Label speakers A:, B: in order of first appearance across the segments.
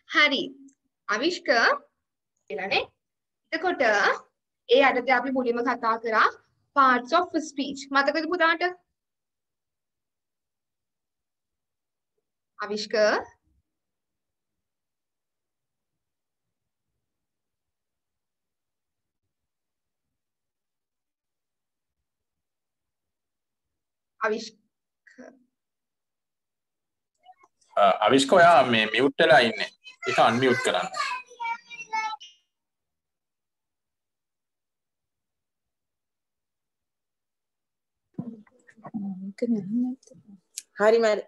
A: හරි. අවිෂ්ක කියලානේ. එතකොට ඒ අඩේ අපි මුලින්ම කතා කරා parts of speech. මතකද පුතාට? අවිෂ්ක
B: අවිෂ්ක ඔයා මේ මියුට් වෙලා ඉන්නේ. ඒක අන්මියුට් කරන්න.
C: හරි මට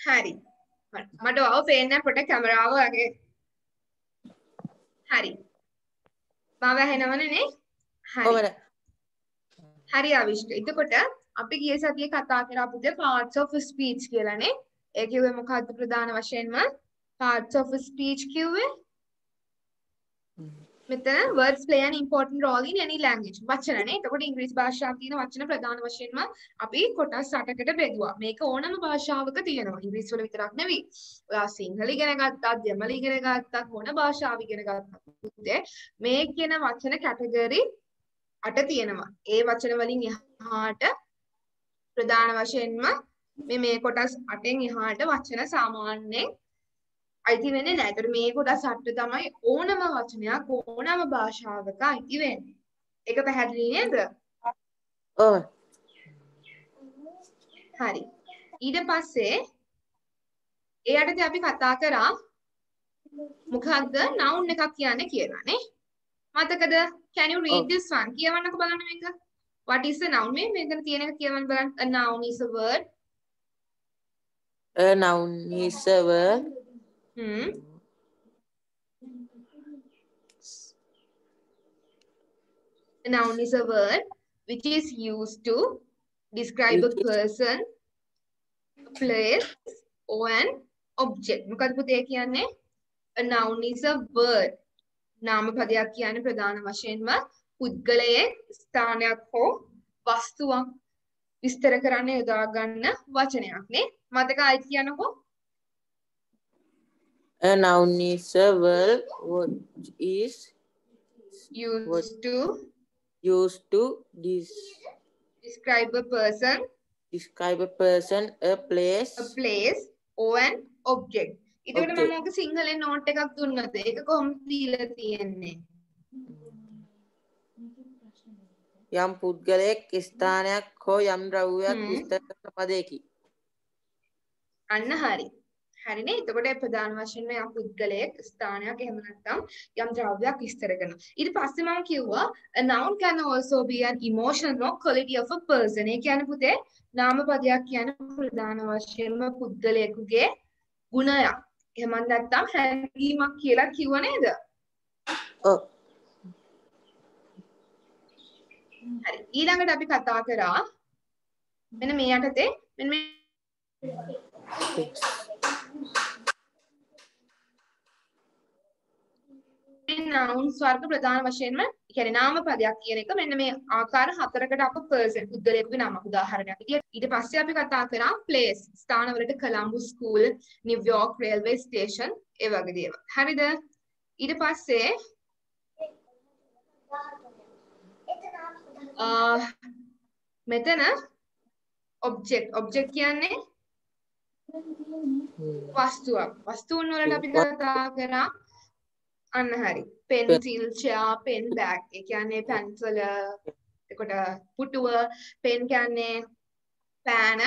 A: හරි. මට ඔව පේන්නේ පොඩ කැමරාව වගේ. හරි. මාව ඇහෙනවනේ නේ? හරි. හරි අවිෂ්ක. එතකොට අපි ගිය සතියේ කතා කරා පුතේ parts of speech කියලානේ. ඒ කිව්වේ මොකද්ද ප්‍රධාන වශයෙන්ම? parts of speech කිව්වේ මෙතන words play an important role in any language. වචනනේ. එතකොට ඉංග්‍රීසි භාෂාවේ තියෙන වචන ප්‍රධාන වශයෙන්ම අපි කොටස් 8කට බෙදුවා. මේක ඕනම භාෂාවක තියෙනවා. ඉංග්‍රීසි වල විතරක් නෙවෙයි. ඔයා සිංහල ඉගෙන ගත්තත්, දෙමළ ඉගෙන ගත්තත්, මොන භාෂාව ඉගෙන ගත්තත් පුතේ මේ කියන වචන කැටගරි 8 තියෙනවා. ඒ වචන වලින් එහාට ප්‍රධාන වශයෙන්ම මේ කොටස් 8න් එහාට වචන සාමාන්‍යයෙන් අයිති වෙන්නේ නැහැ. ඒතර මේ කොටස් 8 තමයි ඕනම වචනයක් ඕනම භාෂාවක අයිති වෙන්නේ. ඒක පැහැදිලි නේද?
C: ඔව්.
A: හරි. ඊට පස්සේ එයාටදී අපි කතා කරා මොකක්ද noun එකක් කියන්නේ කියලා නේ. මතකද? Can you read this one? කියවන්නකෝ බලන්න මේක. What is a noun? මේකන තියෙන එක කියවන්න බලන්න. A noun is a word.
C: A noun is a word.
A: A noun is a word which is used to describe a person, a place, or an object. මොකද පුතේ කියන්නේ? A noun is a word. නාම පදයක් කියන්නේ ප්‍රධාන වශයෙන්ම පුද්ගලයෙක්, ස්ථානයක් හෝ වස්තුවක් විස්තර කරන්න යොදා ගන්න වචනයක් නේ. මතක ආයිත් කියනකො?
C: A noun is a word which is used to describe a person, a place,
A: or an object. එතකොට මම ඔක සිංහලෙන් නෝට් එකක් දුන්නද? ඒක කොහොමද දීලා තියෙන්නේ?
C: යම් පුද්ගලයෙක් ස්ථානයක් හෝ යම් ද්‍රව්‍යයක් විස්තර කරන පදයකි.
A: අන්න හරි. හරිනේ. එතකොට ප්‍රධාන වශයෙන්ම යම් පුද්ගලයෙක් ස්ථානයක් එහෙම නැත්නම් යම් ද්‍රව්‍යයක් විස්තර කරනවා. ඊට පස්සේ මම කිව්වා a noun can also be an emotional or quality of a person. ඒ කියන්නේ පුතේ නාම පදයක් කියන්නේ ප්‍රධාන වශයෙන්ම පුද්ගලයෙකුගේ ගුණයක්. එහෙම නැත්නම් හැඟීමක් කියලා කිව්ව නේද?
C: ඔව්.
A: හරි. ඊළඟට අපි කතා කරා මෙන්න මේ යටතේ මෙන්න මේ nouns වර්ග ප්‍රධාන වශයෙන්ම කියන්නේ නාම පදයක් කියන එක මෙන්න මේ ආකාර 4කට අප person පුද්ගලයෙකුගේ නමක් උදාහරණයක් විදියට ඊට පස්සේ අපි කතා කරා place ස්ථානවලට Colombo school New York railway station ඒ වගේ දේවල්. හරිද? ඊට පස්සේ මෙතන object කියන්නේ වස්තුවක්. වස්තුන් වලට අපි කතා කරා අන්න හරි. pencil, chair, pen bag. ඒ කියන්නේ pencil එතකොට පුටුව, pen කියන්නේ පෑන,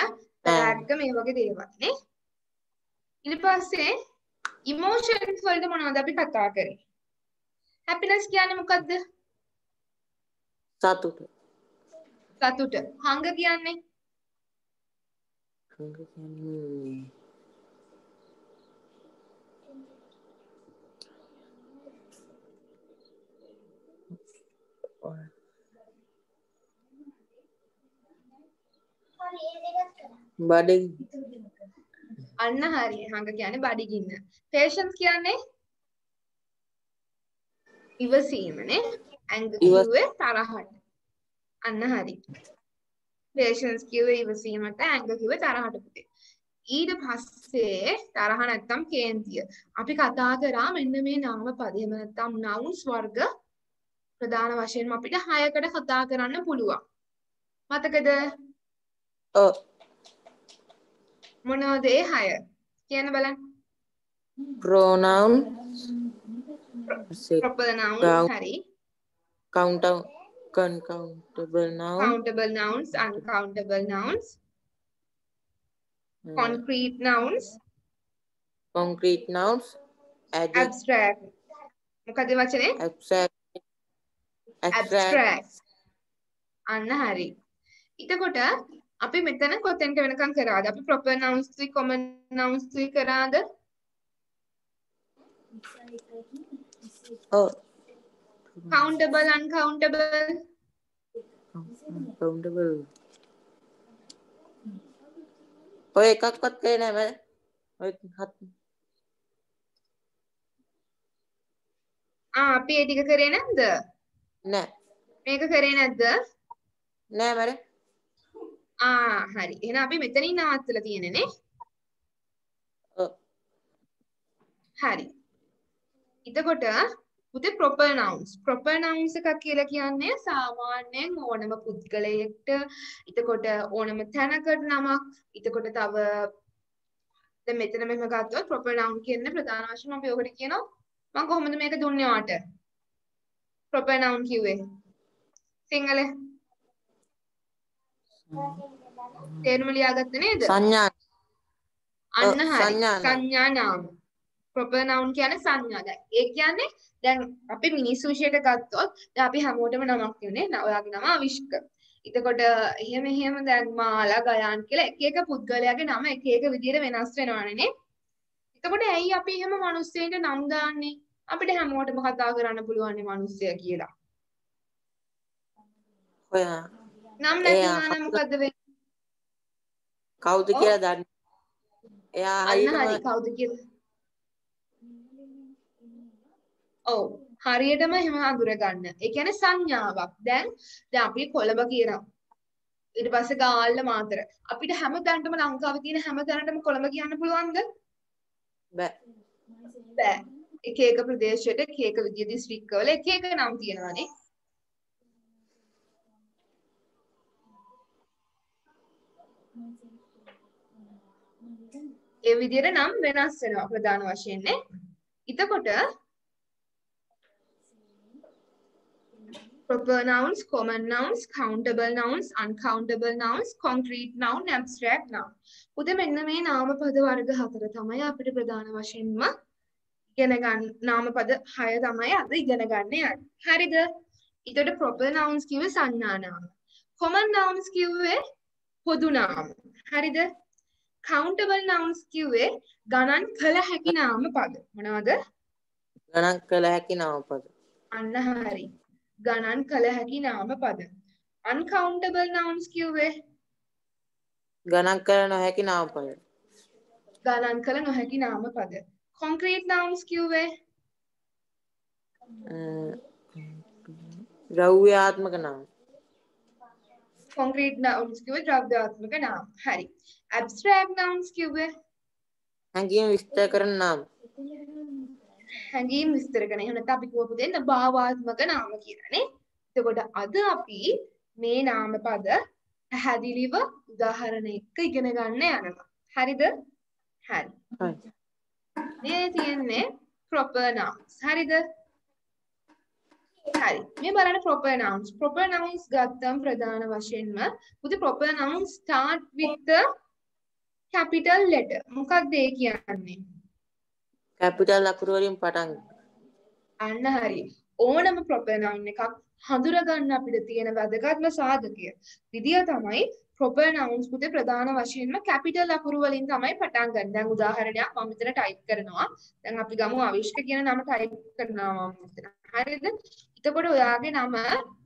A: bag මේ වගේ දේවල් නේ. ඊට පස්සේ emotions වලට මොනවද අපි කතා කරේ? happiness කියන්නේ මොකද්ද?
C: සතුට.
A: hunger කියන්නේ?
C: බඩගින්න.
A: අන්න හරි. hunger කියන්නේ බඩගින්න. patience කියන්නේ ඉවසීම නේ. anger කිව්වේ තරහට. අන්න හරි. patience කිව්වේ ඉවසීමට, anger කිව්වේ තරහට පුතේ. ඊට පස්සේ තරහ නැත්තම් කේන්තිය. අපි කතා කරා මෙන්න මේ නාම පද එහෙම නැත්තම් nouns වර්ග ප්‍රධාන වශයෙන්ම අපිට 6කට කතා කරන්න පුළුවන්. මතකද?
C: ඔව්.
A: මොනවද ඒ 6? කියන්න බලන්න.
C: pronoun
A: proper noun හරි.
C: countable noun
A: countable nouns, uncountable nouns, concrete nouns, abstract. මොකද වචනේ? abstract. අන්න හරි. එතකොට අපි මෙතන කොතෙන්ට වෙනකම් කරාද? අපි proper nouns තුයි common nouns තුයි කරාද?
C: ඔව්.
A: countable, uncountable.
C: countable ඔය එකක්වත් කරේ නැහැ මම. ඔය
A: අපි ඒ ටික කරේ නැද්ද?
C: නෑ.
A: මේක කරේ නැද්ද?
C: නෑ මර.
A: හරි. එහෙනම් අපි මෙතනින් නවත්තලා තියෙන්නේ නේ.
C: ඔව්.
A: හරි. එතකොට පුතේ proper nouns. proper nouns එකක් කියලා කියන්නේ සාමාන්‍යයෙන් ඕනම පුද්ගලයෙක්ට එතකොට ඕනම තැනකට නමක්. එතකොට තව දැන් මෙතන මෙහෙම ගත්තොත් proper noun කියන්නේ ප්‍රධාන වශයෙන් අපි ඔකට කියනවා මම කොහොමද මේක දුන්නේ ඔයාට? proper noun කිව්වේ. සිංහල තේරුම ලියාගත්තේ නේද?
C: සංඥා.
A: අන්න හරි. සංඥා නාම. proper noun කියන්නේ සංඥා. දැන් ඒ කියන්නේ දැන් අපි මිනිස්සු විශේෂයට ගත්තොත් දැන් අපි හැමෝටම නමක් තියෙන්නේ. ඔයාගේ නම අවිෂ්ක. එතකොට එහෙම දැන් මාලා ගයාන් කියලා එක එක පුද්ගලයාගේ නම එක එක විදිහට වෙනස් වෙනවනේ නේ. එතකොට ඇයි අපි එහෙම මිනිස්සෙන්ට නම් දාන්නේ? අපිට හැමෝටම කතා කරන්න පුළුවන් නේ මිනිස්සයා කියලා.
C: ඔයා
A: නම් නැති වුණා නම් මොකද්ද වෙන්නේ?
C: කවුද කියලා දන්නේ. එයා
A: අන්න හරි කවුද කියලා. ඔව් හරියටම එහෙම අඳුර ගන්න. ඒ කියන්නේ සංඥාවක්. දැන් අපි කොළඹ කියනවා. ඊට පස්සේ ගාල්ල මාතර. අපිට හැමතැනටම ලංකාවේ තියෙන හැමතැනටම කොළඹ කියන්න පුළුවන්ද?
C: බෑ.
A: බෑ. එක එක ප්‍රදේශයට එක එක විදිය දිස්ත්‍රික්කවල එක එක නම් තියෙනවානේ. ඒ විදියට නම් වෙනස් වෙනවා ප්‍රධාන වශයෙන් නේ. එතකොට proper nouns, common nouns, countable nouns, uncountable nouns, concrete noun, abstract noun. උද මෙන්න මේ නාමපද වර්ග හතර තමයි අපිට ප්‍රධාන වශයෙන්ම ඉගෙන ගන්න. නාමපද 6 තමයි අද ඉගෙන ගන්න යන්නේ. හරිද? ඊට proper nouns කිව්වේ සංඥා නාම. common nouns කිව්වේ පොදු නාම. හරිද? countable nouns කිව්වේ ගණන් කළ හැකි නාමපද. මොනවද?
C: ගණන් කළ හැකි නාමපද.
A: අන්න හරි. ගණන් කළ හැකි නාමපද. uncountable nouns කිව්වේ
C: ගණන් කළ නොහැකි නාමපද.
A: ගණන් කළ නොහැකි නාමපද. concrete nouns කිව්වේ
C: ද්‍රව්‍යාත්මක නාම.
A: concrete nouns කිව්වේ ද්‍රව්‍යාත්මක නාම. හරි. abstract nouns කිව්වේ
C: හැඟීම් විස්තර කරන නාම.
A: හැඟීම් විස්තර කරන. එහෙම නැත්නම් අපි කියවපු දෙන්න භාවාත්මක නාම කියලානේ. එතකොට අද අපි මේ නාමපද පැහැදිලිව උදාහරණ එක්ක ඉගෙන ගන්න යනවා. හරිද? හරි. මේ තියෙන්නේ proper nouns. හරිද? හරි. මේ බලන්න proper nouns. proper nouns ගත්තම ප්‍රධාන වශයෙන්ම පුදු proper nouns start with the capital letter. මොකක්ද ඒ කියන්නේ?
C: කැපිටල් අකුරු වලින් පටන්
A: අන්න හරි. ඕනම proper noun එකක් හඳුනා ගන්න අපිට තියෙන වැදගත්ම සාධකය විදිය තමයි proper nouns පුතේ ප්‍රධාන වශයෙන්ම capital අකුරු වලින් තමයි පටන් ගන්න. දැන් උදාහරණයක් මම මෙතන type කරනවා. දැන් අපි ගමු අවිෂ්ක කියන නම type කරනවා මම මෙතන. හරිද? එතකොට ඔයාගේ නම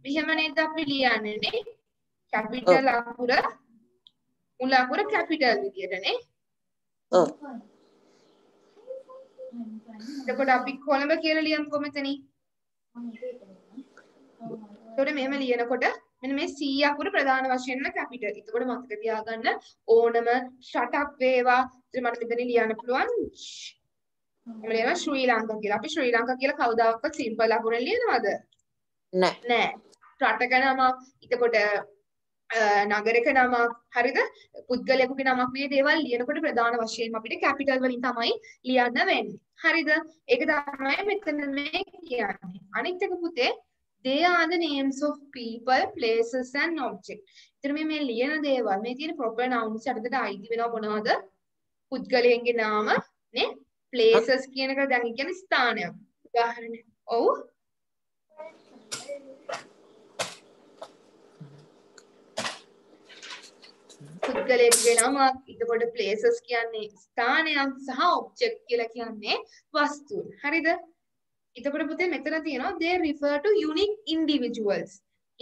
A: මෙහෙම නේද අපි ලියන්නේ නේ? capital අකුර මුල අකුර capital විදියට නේ?
C: ඔව්.
A: එතකොට අපි කොළඹ කියලා ලියමුකෝ මෙතනින්. එතකොට මෙහෙම ලියනකොට මෙන්න මේ 100ක් උඩ ප්‍රධාන වශයෙන්ම කැපිටල්. එතකොට මතක තියාගන්න ඕනම රටක් වේවා. ඉතින් මට මෙතන ලියන්න පුළුවන් මම ලියනවා ශ්‍රී ලංකා කියලා. අපි ශ්‍රී ලංකා කියලා කවදාවත් සිම්පල් අකුරෙන් ලියනවද? නෑ. රටක නමක්, එතකොට නගරයක නමක්, හරිද? පුද්ගලයෙකුගේ නමක් මේ දේවල් ලියනකොට ප්‍රධාන වශයෙන්ම අපිට කැපිටල් වලින් තමයි ලියන්න වෙන්නේ. හරිද? ඒක තමයි මෙතන මේ කියන්නේ. අනිත් එක පුතේ they are the names of people, places and objects. ඉතින් මේ ලියන දේවල් මේ තියෙන proper nouns යටතට අයිති වෙනව මොනවද? පුද්ගලයන්ගේ නාම නේ, places කියන එක දැන් කියන්නේ ස්ථානයක්. උදාහරණයක්. ඔව්. පුද්ගලයෙකුගේ නමක්, එතකොට places කියන්නේ ස්ථානයක් සහ object කියලා කියන්නේ වස්තුව. හරිද? එතකොට පුතේ මෙතන තියෙනවා they refer to unique individuals.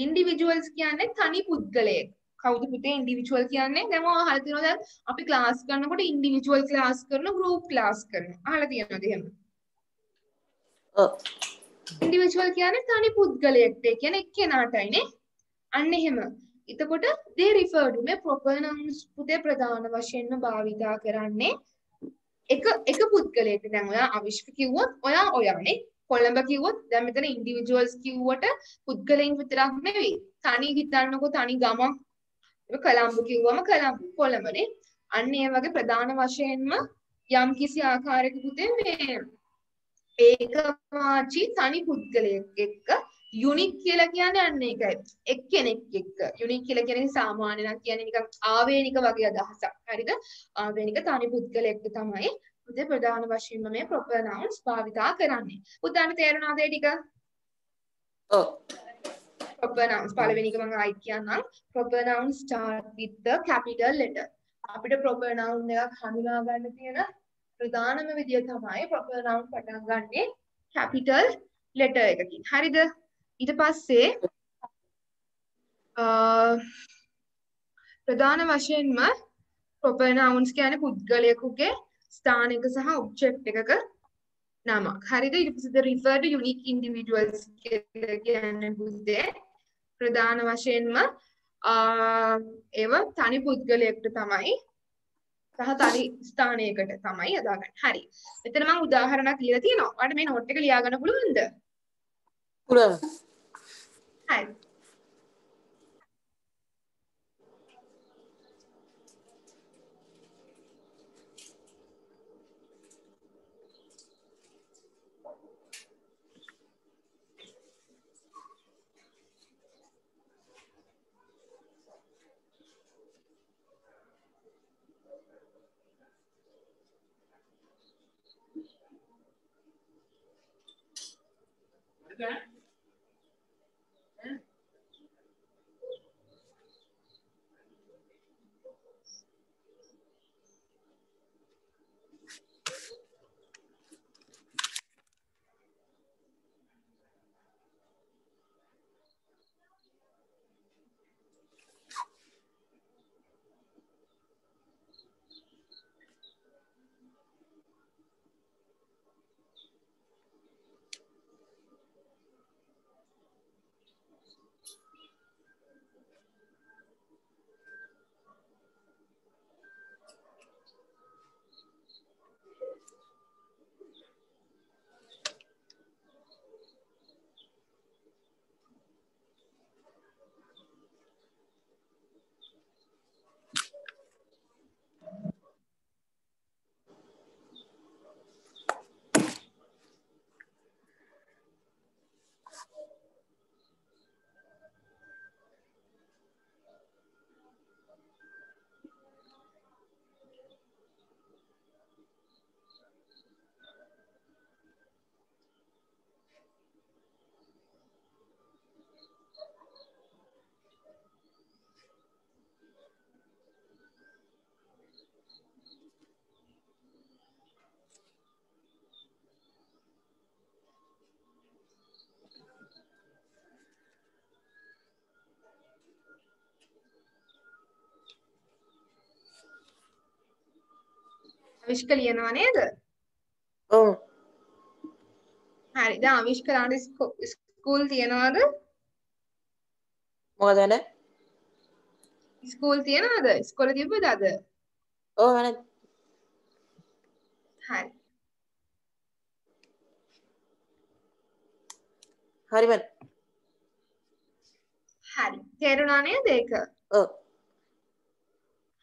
A: individuals කියන්නේ තනි පුද්ගලයෙක්. කවුද පුතේ individual කියන්නේ? දැන් ඔය අහලා තියෙනවා දැන් අපි ක්ලාස් කරනකොට individual class කරන group class කරනවා. අහලා තියෙනවද එහෙම?
C: ඔව්.
A: individual කියන්නේ තනි පුද්ගලයෙක්ට. ඒ කියන්නේ එක්කෙනාටයි නේ. අන්න එහෙම. එතකොට they refer to මේ proper nouns පුතේ ප්‍රධාන වශයෙන්ම භාවිතා කරන්නේ එක පුද්ගලයෙක්ට. දැන් ඔයා අවිෂ්ක කිව්වොත් ඔයානේ. කොළඹ කිව්වොත් දැන් මෙතන ඉන්ඩිවිජුවල්ස් කිව්වට පුද්ගලයන් විතරක් නෙවෙයි. තනි හිතන්නකෝ තනි ගමක්. ඒක කොළඹ කිව්වම කොළඹනේ. අන්න ඒ වගේ ප්‍රධාන වශයෙන්ම යම් කිසි ආකාරයක පුතේ මේ ඒකවාචී තනි පුද්ගලයෙක් එක්ක යුනික් කියලා කියන්නේ අන්න ඒකයි. එක්කෙනෙක් එක්ක. යුනික් කියලා කියන්නේ සාමාන්‍ය නම් කියන්නේ නිකන් ආවේනික වගේ අදහසක්. හරිද? ආවේනික තනි පුද්ගලයෙක් තමයි පුතේ ප්‍රධාන වශයෙන්ම මේ proper nouns භාවිතා කරන්නේ. පුතාට තේරුණාද ඒ ටික?
C: ඔව්.
A: proper nouns පළවෙනි එක මම ආයිත් කියන්නම්. proper nouns start with the capital letter. අපිට proper noun එකක් හඳුනා ගන්න තියෙන ප්‍රධානම විදිය තමයි proper noun පටන් ගන්නේ capital letter එකකින්. හරිද? ඊට පස්සේ ප්‍රධාන වශයෙන්ම proper nouns කියන්නේ පුද්ගලයෙකුගේ ස්ථානික සහ object එකක නමක්. හරිද? ඊට පස්සේ refer to unique individuals කියන්නේ පුතේ ප්‍රධාන වශයෙන්ම ඒව තනි පුද්ගලයෙක්ට තමයි සහ තනි ස්ථානයකට තමයි යොදාගන්නේ. හරි. මෙතන මම උදාහරණයක් ලියලා තියෙනවා. ඔයාලට මේ නෝට් එක ලියා ගන්න පුළුවන්ද?
C: පුළුවන්.
A: හරි. අවිෂ්ක ලියනවා නේද?
C: ඔව්.
A: හරි. දැන් අවිෂ්කලාට ස්කූල් තියනවද?
C: මොකද වෙන්නේ?
A: ස්කූල් තියනවද? ඉස්කෝලේ තිබ්බද අද?
C: ඔව් වෙන්නේ.
A: හරි.
C: හරි වෙන්නේ.
A: හරි. තේරුණා නේද ඒක?
C: ඔව්.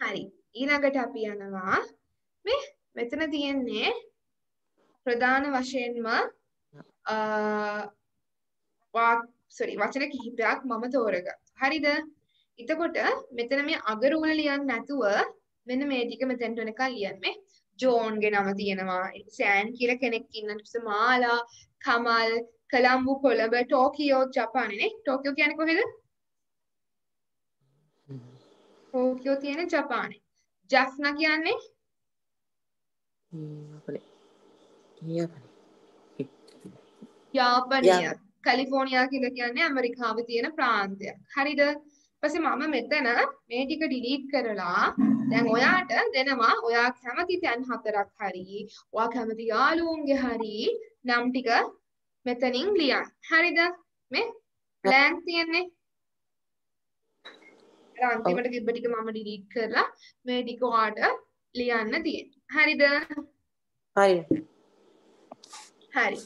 A: හරි. ඊළඟට අපි යනවා මේ මෙතන තියෙන්නේ ප්‍රධාන වශයෙන්ම වචන කිහිපයක් මම තෝරගත්තා. හරිද? එතකොට මෙතන මේ අගරූල ලියන්න නැතුව මෙන්න මේ ටික මෙතෙන්ට වෙනකන් ලියන්න. මේ ජෝන්ගේ නම තියෙනවා. සෑන් කියලා කෙනෙක් ඉන්නවා. ඊට පස්සේ මාලා, කමල්, කොළඹ, කොළඹ, ටෝකියෝ, ජපානේ නේ. ටෝකියෝ කියන්නේ කොහෙද? ටෝකියෝ තියෙන ජපානේ. ජෆ්නා කියන්නේ යාපනය. කැලිෆෝනියා කියලා කියන්නේ ඇමරිකාවේ තියෙන ප්‍රාන්තයක්. හරිද? ඊපස්සේ මම මෙතන මේ ටික ඩිලීට් කරලා දැන් ඔයාට දෙනවා ඔයා කැමති තැන් හතරක් හරි ඔයා කැමති යාළුවන්ගේ හරි නම් ටික මෙතනින් ලියන්න. හරිද? මේ බ්ලැන්ක් තියෙන්නේ. අන්තිමට තිබ්බ ටික මම ඩිලීට් කරලා මේ ටික ඔයාට ලියන්න තියෙනවා. හරිද?
C: හරි.
A: හරි.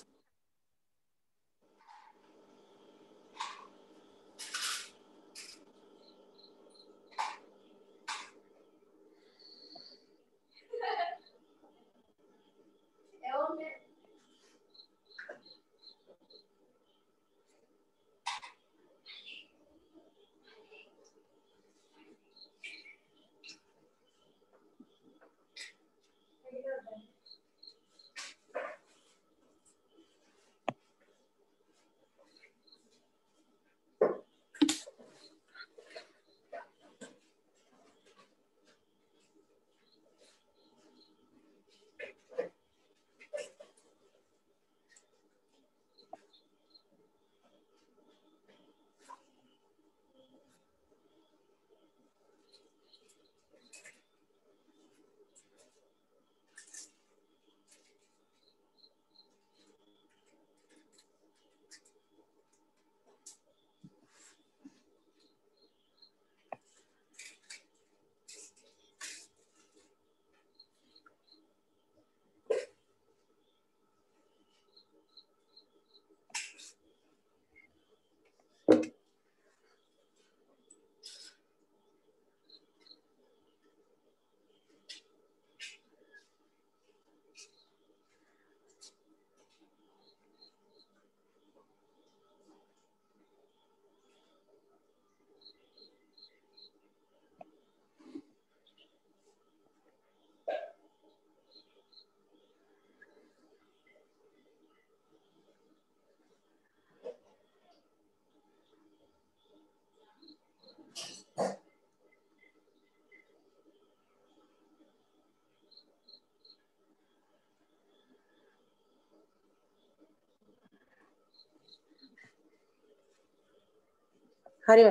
C: හරි.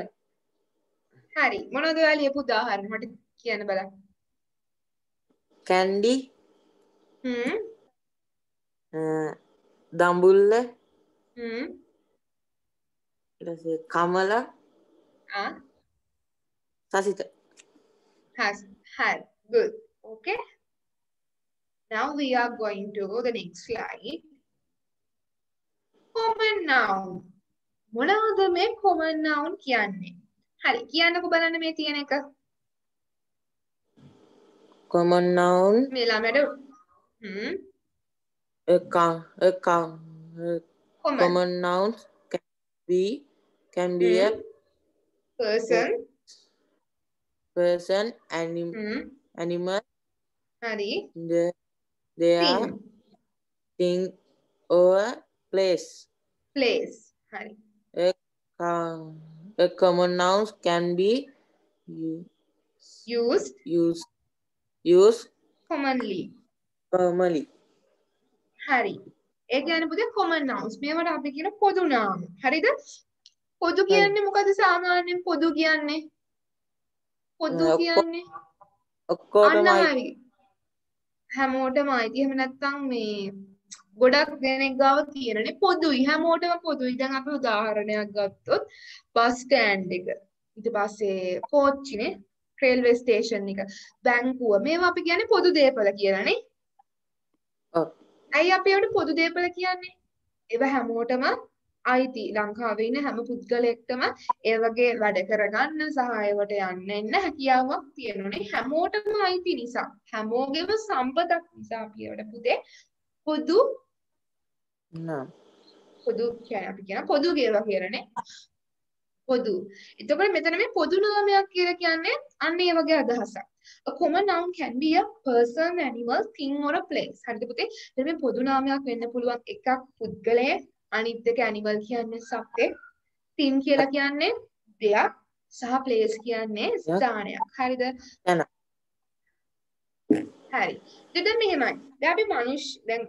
A: හරි. මොනවද ඔයා ලියපු උදාහරණ මට කියන්න බලන්න.
C: කැන්ඩි
A: හ්ම්
C: දඹුල්ල
A: හ්ම්
C: ඊට පස්සේ කමල සසිත.
A: Has good. Okay. Now we are going to the next slide. Common noun. මොනවද මේ common noun කියන්නේ? හරි කියන්නකෝ බලන්න මේ තියෙන එක.
C: common noun
A: මේ ළමයට
C: common nouns can be a person animal
A: හරි
C: they are thing or place
A: හරි
C: a common nouns can be used
A: commonly හරි ඒ කියන්නේ පුතේ common nouns මේවට අපි කියන පොදු නාම හරිද පොදු කියන්නේ මොකද සාමාන්‍යයෙන් පොදු කියන්නේ
C: ඔක්කොටම
A: හරි හැමෝටම අයිති එහෙම නැත්නම් මේ ගොඩක් දෙනෙක් ගාව තියෙනනේ පොදුයි හැමෝටම පොදුයි දැන් අපි උදාහරණයක් ගත්තොත් බස් ස්ටෑන්ඩ් එක ඊට පස්සේ කෝච්චිනේ රේල්වේ ස්ටේෂන් එක බැංකුව මේවා අපි කියන්නේ පොදු දේපල කියලානේ.
C: ඔව්.
A: ඇයි අපි ඒවට පොදු දේපල කියන්නේ? ඒව හැමෝටම අයිති. ලංකාවේ ඉන්න හැම පුද්ගලයෙක්ටම ඒ වගේ වැඩ කරගන්න සහ ඒවට යන්න එන්න හැකියාවක් තියෙනුනේ හැමෝටම අයිති නිසා. හැමෝගෙම සම්පතක් නිසා අපි ඒවට පුතේ පොදු
C: නම්
A: පොදු කියන්නේ අපි කියන පොදු කියලා කියලානේ. පොදු. එතකොට මෙතන මේ පොදු නාමයක් කියලා කියන්නේ අන්න ඒ වගේ අදහසක්. A common noun can be a person, animal, thing or a place. හරිද පුතේ? එතන මේ පොදු නාමයක් වෙන්න පුළුවන් එකක් පුද්ගලයෙක්, අනිත් එක animal කියන්නේ සත්ත්වෙක්, thing කියලා කියන්නේ දෙයක්, සහ place කියන්නේ ස්ථානයක්. හරිද?
C: යන
A: හරි. දැන් මෙහෙමයි. දැන් අපි දැන්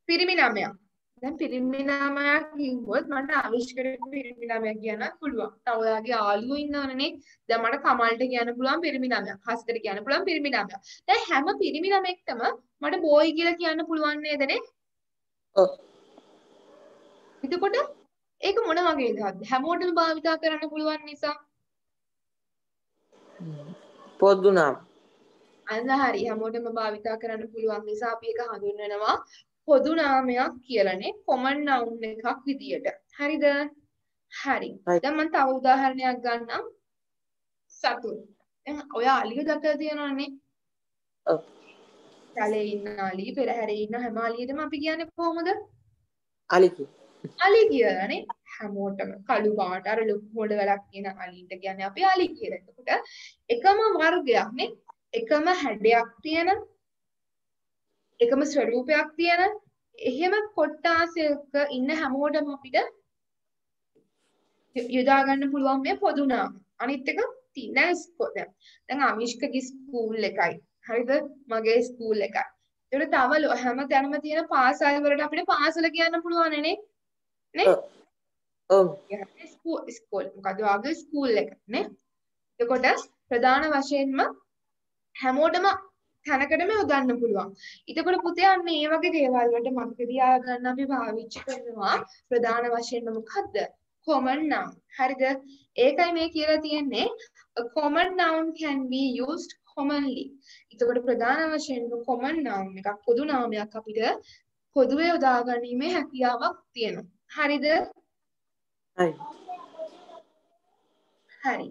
A: පිරිමි නාමයක්. දැන් පිරිමි නාමයක් කිව්වොත් මට ආවිෂ්කරක පිරිමි නාමයක් කියන්න පුළුවන්. තව ඔයාගේ යාළුවෝ ඉන්නවනේ. දැන් මට කමල්ට කියන්න පුළුවන් පිරිමි නාමයක්. හස්තට කියන්න පුළුවන් පිරිමි නාමයක්. දැන් හැම පිරිමි නාමයකටම මට බෝයි කියලා කියන්න පුළුවන් නේදනේ?
C: ඔව්.
A: එතකොට ඒක මොන වගේ එකක්ද? හැමෝටම භාවිතා කරන්න පුළුවන් නිසා.
C: පොදු නම්
A: අන්න හරි හැමෝටම භාවිතා කරන්න පුළුවන් නිසා අපි ඒක හඳුන්වනවා පොදු නාමයක් කියලානේ common noun එකක් විදියට. හරිද? හරි. දැන් මම තව උදාහරණයක් ගන්නම්. සතුන්. දැන් ඔය අලිය දැකලා තියෙනවනේ.
C: ඔව්.
A: කැලේ ඉන්න අලිය, පෙරහැරේ ඉන්න හැම අලියටම අපි කියන්නේ කොහොමද?
C: අලිකි
A: අලි කියලානේ. හැමෝටම කළු පාට අර ලොකු මොඩ වලක් කියන අලියට කියන්නේ අපි අලි කියලා. එතකොට එකම වර්ගයක් නේ. එකම හැඩයක් තියෙන එකම ස්වරූපයක් තියෙන එහෙම කොට්ටාසයක ඉන්න හැමෝටම අපිට යොදා ගන්න පුළුවන් මේ පොදු නාම. අනිත් එක දැන් අමිෂ්කගේ ස්කූල් එකයි. හරිද? මගේ ස්කූල් එකයි. ඒකට තව හැම තැනම තියෙන පාසල් වලට අපිට පාසල කියන්න පුළුවන් නේ. නේ?
C: ඔව්.
A: ස්කූල් මොකද වාගේ ස්කූල් එක නේ. එතකොට ප්‍රධාන වශයෙන්ම හැමෝටම තැනකටම යොදන්න පුළුවන්. ඊටකොට පුතේ අන්න මේ වගේ දේවල් වලට මතක තියාගන්න අපි පාවිච්චි කරනවා ප්‍රධාන වශයෙන්ම මොකද්ද? common noun. හරිද? ඒකයි මේ කියලා තියෙන්නේ a common noun can be used commonly. ඊටකොට ප්‍රධාන වශයෙන්ම common noun එකක් පොදු නාමයක් අපිට පොදුවේ යොදා ගැනීමේ හැකියාවක් තියෙනවා. හරිද?
C: හරි.
A: හරි.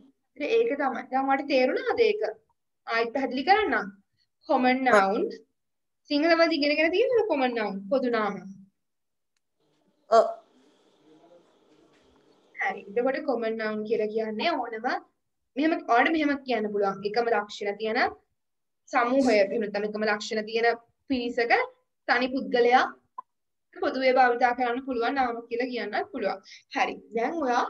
A: ඒක තමයි. දැන් මට තේරුණාද ඒක? ආයෙත් පැහැදිලි කරන්නම්. common noun සිංහල වද ඉගෙනගෙන තියෙනවද common noun පොදු නාම?
C: ඔව්.
A: හරි. එතකොට common noun කියලා කියන්නේ ඕනම මෙහෙම කියන්න පුළුවන්. එකම ලක්ෂණ තියෙන සමූහයක නැත්නම් එකම ලක්ෂණ තියෙන පිරිසක තනි පුද්ගලයා පොදුවේ භාවිතා කරන්න පුළුවන් නාම කියලා කියන්නත් පුළුවන්. හරි. දැන් ඔයා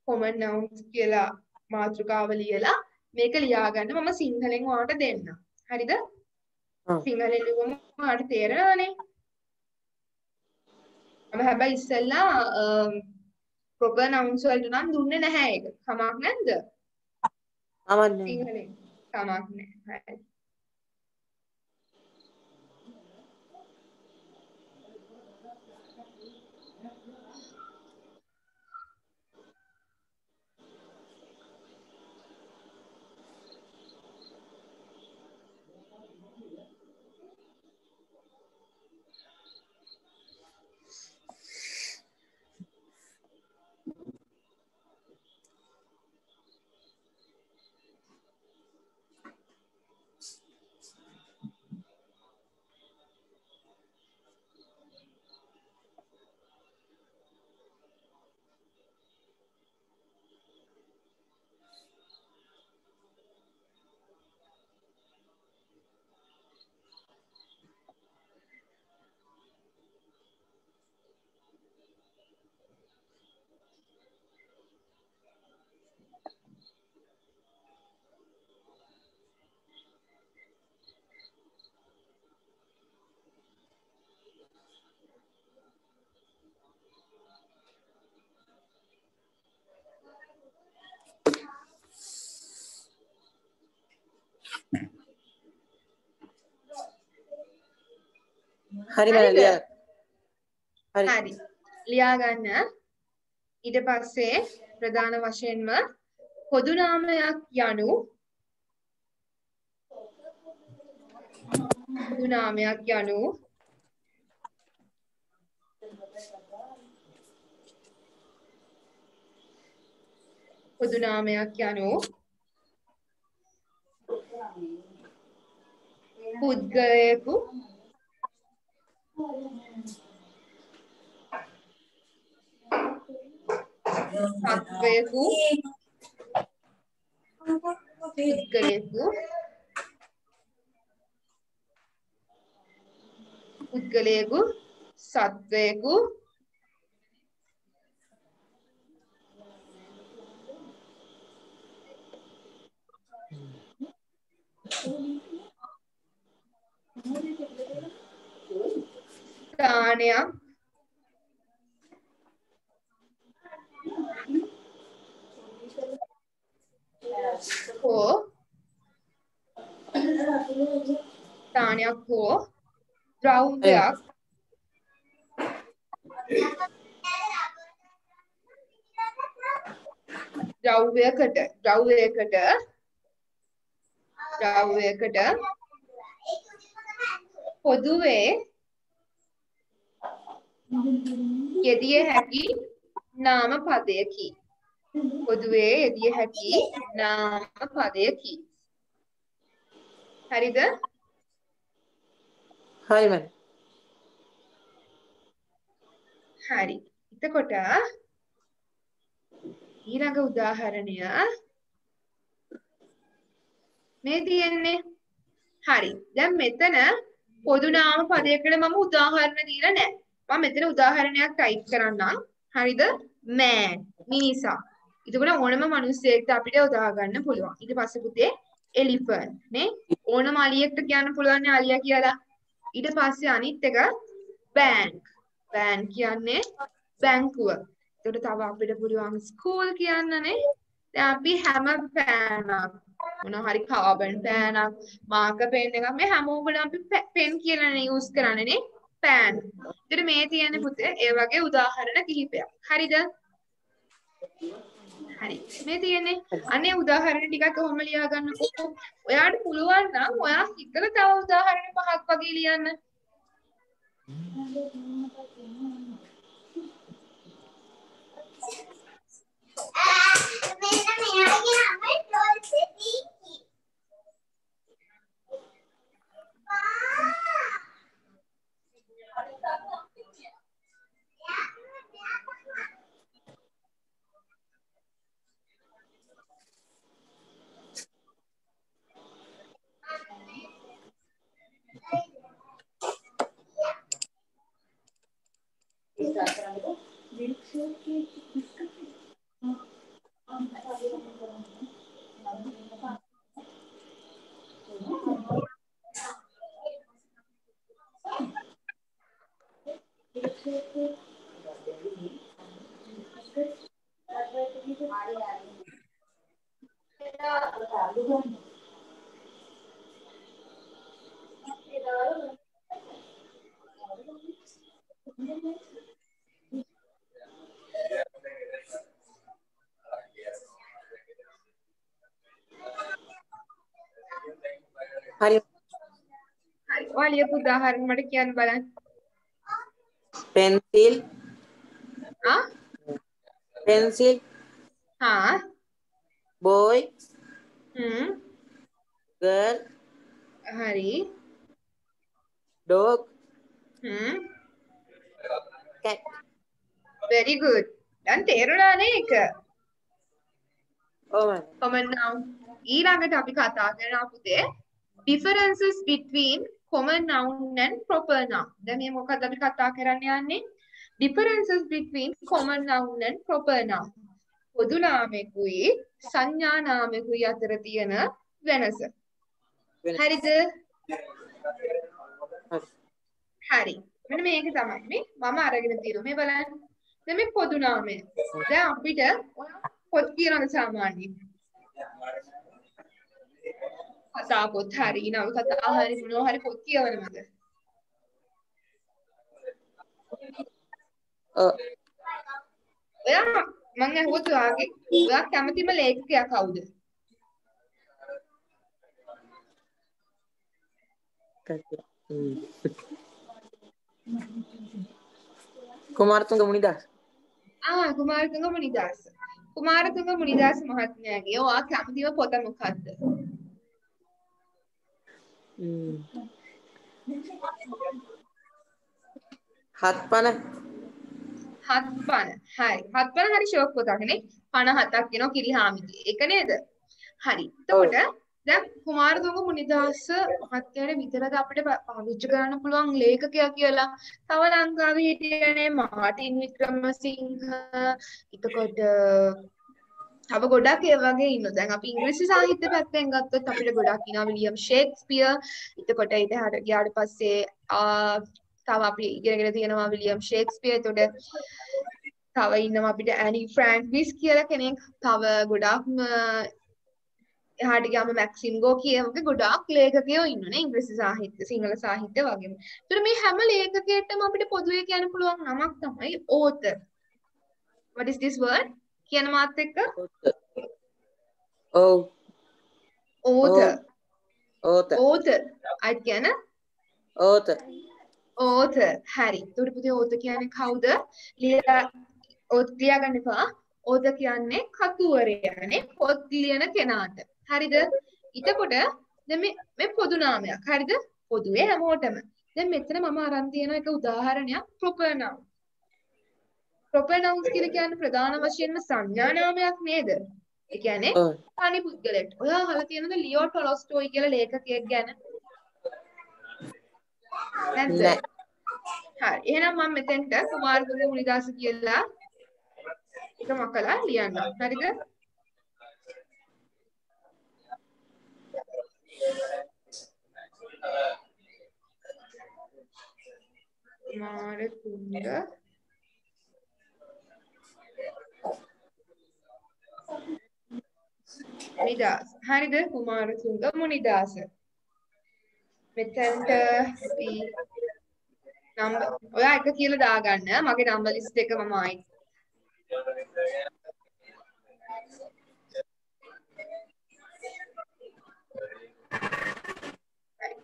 A: common nouns කියලා මාතෘකාව ලියලා මේක ලියාගන්න මම සිංහලෙන් ඔයාලට දෙන්නම්. හරිද? සිංහලෙන් ලියුවම ඔයාලට තේරෙනවනේ. මම හැබැයි ඉස්සෙල්ලා proper nouns වලට නම් දුන්නේ නැහැ ඒක. කමක් නැද්ද?
C: අමන්නේ.
A: සිංහලෙන් කමක් නැහැ. හරි.
C: හරි මම ලියා.
A: හරි. ලියා ගන්න. ඊට පස්සේ ප්‍රධාන වශයෙන්ම පොදු නාමයක් යනු පොදු නාමයක් යනු පොදු නාමයක් යනු පුද්ගලයෙකු සත්වයෙකු පුද්ගලයෙකු සත්වයෙකු ස්ථානයක් හෝ ද්‍රව්‍යයක් ද්‍රව්‍යයකට පොදුවේ යෙදිය හැකි නාම පදයකි. පොදුවේ යෙදිය හැකි නාම පදයකි. හරිද?
C: හරි මම.
A: හරි. එතකොට ඊළඟ උදාහරණය මේ තියෙන්නේ. හරි. දැන් මෙතන පොදු නාම පදයකට මම උදාහරණ දීලා නැහැ. මම මෙතන උදාහරණයක් ටයිප් කරන්නම්. හරිද? man මිනිසා. එතකොට ඕනම මිනිහෙක්ට අපිට උදා ගන්න පුළුවන්. ඊට පස්සේ පුතේ elephant නේ. ඕනම අලියෙක්ට කියන්න පුළුවන් නේ අලියා කියලා. ඊට පස්සේ අනිත් එක bank. bank කියන්නේ බැංකුව. එතකොට තව අපිට පුළුවන් ස්කූල් කියන්නනේ. දැන් අපි හැම පෑනක් මොනවා හරි කාබන් පෑනක් මාකර් පෙන් එකක් මේ හැමෝම අපි පෙන් කියලානේ යූස් කරන්නේ නේ පෑන්. ඒතර මේ තියෙන පුතේ ඒ වගේ උදාහරණ කිහිපයක්. හරිද? හරි. මේ තියෙන්නේ අනේ උදාහරණ ටිකක් කොහොම ලියා ගන්නකො. ඔයාට පුළුවන් නම් ඔයා හිතලා තව උදාහරණ 5ක් වගේ ලියන්න.
C: හරි.
A: හරි. ඔයාලා උදාහරණ මට කියන්න බලන්න.
C: pencil
A: ආ?
C: pencil
A: හා.
C: boy girl
A: හරි.
C: dog cat.
A: very good. දැන් තේරුණා නේ ඒක?
C: ඔව් මම.
A: common noun. ඊළඟට අපි කතා කරනවා පුතේ differences between common noun and proper noun. දැන් මේ මොකක්ද අපි කතා කරන්න යන්නේ? differences between common noun and proper noun. පොදු නාමයකුයි සංඥා නාමයකුයි අතර තියෙන වෙනස. හරිද? හරි. මෙන්න මේක තමයි මේ මම අරගෙන තියෙනවා. මේ බලන්න. දැන් මේ පොදු නාමය. දැන් අපිට පොත් කියනවාද සාමාන්‍යයෙන්? කතා පොත් හරි නව කතා හරි මොනවා හරි පොත් කියවනවද? ඔයා මං අහුවත් ඔයාගේ ඔයා කැමතිම ලේඛකයා කවුද?
C: කුමාරතුංග මුනිදාස.
A: කුමාරතුංග මුනිදාස. කුමාරතුංග මුනිදාස මහත්මයාගේ ඔයා කැමතිම පොත මොකක්ද?
C: හත්පන.
A: හරි. හත්පන හරි ෂෝක් පොතක් නේ. 57ක් වෙනවා කිරිහාමිගේ. ඒක නේද? හරි. එතකොට දැන් කුමාරතුංග මුනිදාස මහත්මයාට විතරද අපිට පාවිච්චි කරන්න පුළුවන් ලේඛකයා කියලා? තව ලංකාවේ හිටියනේ මාටින් වික්‍රමසිංහ. එතකොට තව ගොඩක් ඒ වගේ ඉන්නවා. දැන් අපි ඉංග්‍රීසි සාහිත්‍ය පැත්තෙන් ගත්තොත් අපිට ගොඩක් ඉනවා විලියම් ෂේක්ස්පියර්. එතකොට ඊට ගියාට පස්සේ තව අපි ඉගෙනගෙන තියෙනවා විලියම් ෂේක්ස්පියර්. එතකොට තව ඉන්නවා අපිට ඇනි ෆ්‍රැන්ක් විස් කියලා කෙනෙක්. තව ගොඩක්ම එහාට ගියාම මැක්සිම් ගෝකී වගේ ගොඩාක් ලේඛකයෝ ඉන්නනේ ඉංග්‍රීසි සාහිත්‍ය සිංහල සාහිත්‍ය වගේම. ඒතර මේ හැම ලේඛකයෙක්ටම අපිට පොදුවේ කියන්න පුළුවන් නමක් තමයි author. What is this word? කියන මාත් එක්ක author. අය කියන
C: author.
A: හරි. ඒතර පුතේ author කියන්නේ කවුද? ලියා ගන්න එපා. author කියන්නේ කතුවරයානේ පොත් ලියන කෙනාට. හරිද? ඊටකොට දැන් මේ පොදු නාමයක්. හරිද? පොදුවේ හැමෝටම. දැන් මෙතන මම අරන් තියෙන එක උදාහරණයක් proper noun. proper nouns කියලා කියන්නේ ප්‍රධාන වශයෙන්ම සංඥා නාමයක් නේද? ඒ කියන්නේ තනි පුද්ගලයෙක්. ඔයා අහලා තියෙනවද ලියෝ ටොලස්ටෝයි කියලා ලේඛකයෙක් ගැන? නැද්ද? හරි. එහෙනම් මම මෙතෙන්ට කුමාරතුංග මුනිදාස කියලා එක මකලා ලියන්න. හරිද? කුමාරතුංග මුනිදාස. හරිද? කුමාරතුංග මුනිදාස. මෙතෙන්ට අපි නම්බර් ඔයා එක කියලා දාගන්න. මගේ නම්බර් ලිස්ට් එක මම ආයි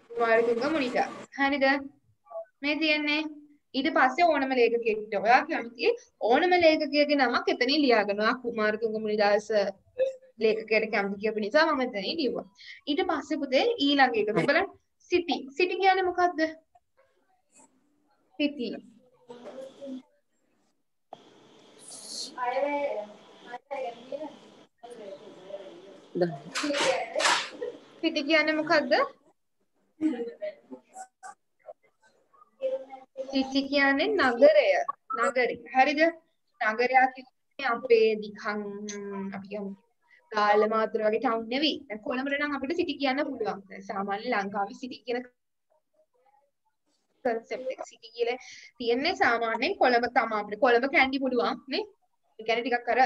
A: කුමාරතුංග මුනිදාස. හරිද? මේ තියන්නේ ඊට පස්සේ ඕනම ලේඛකයෙක්ට ඔයා කැමති ඕනම ලේඛකයෙකුගේ නමක් එතනින් ලියා ගන්න. ඔයා කුමාරතුංග මුනිදාස ලේඛකයට කැමති කියපු නිසා මම එතනින් ලියුවා. ඊට පස්සේ පුතේ ඊළඟ එක බලන්න සිටි. සිටි කියන්නේ මොකද්ද? සිටි. සිටි කියන්නේ මොකද්ද? සිටි කියන්නේ නගරය. නගරය. හරිද? නගරයක් කියන්නේ අපේ නිකන් අපි කියමු ගාල්ල මාතර වගේ ටවුන් නෙවෙයි. දැන් කොළඹට නම් අපිට සිටි කියන්න පුළුවන්. දැන් සාමාන්‍ය ලංකාවේ සිටි කියන concept එක සිටි කියලා තියන්නේ සාමාන්‍යයෙන් කොළඹ තමයි අපිට. කොළඹ කැන්ඩි පුළුවන් නේ? ඒ කියන්නේ ටිකක් අර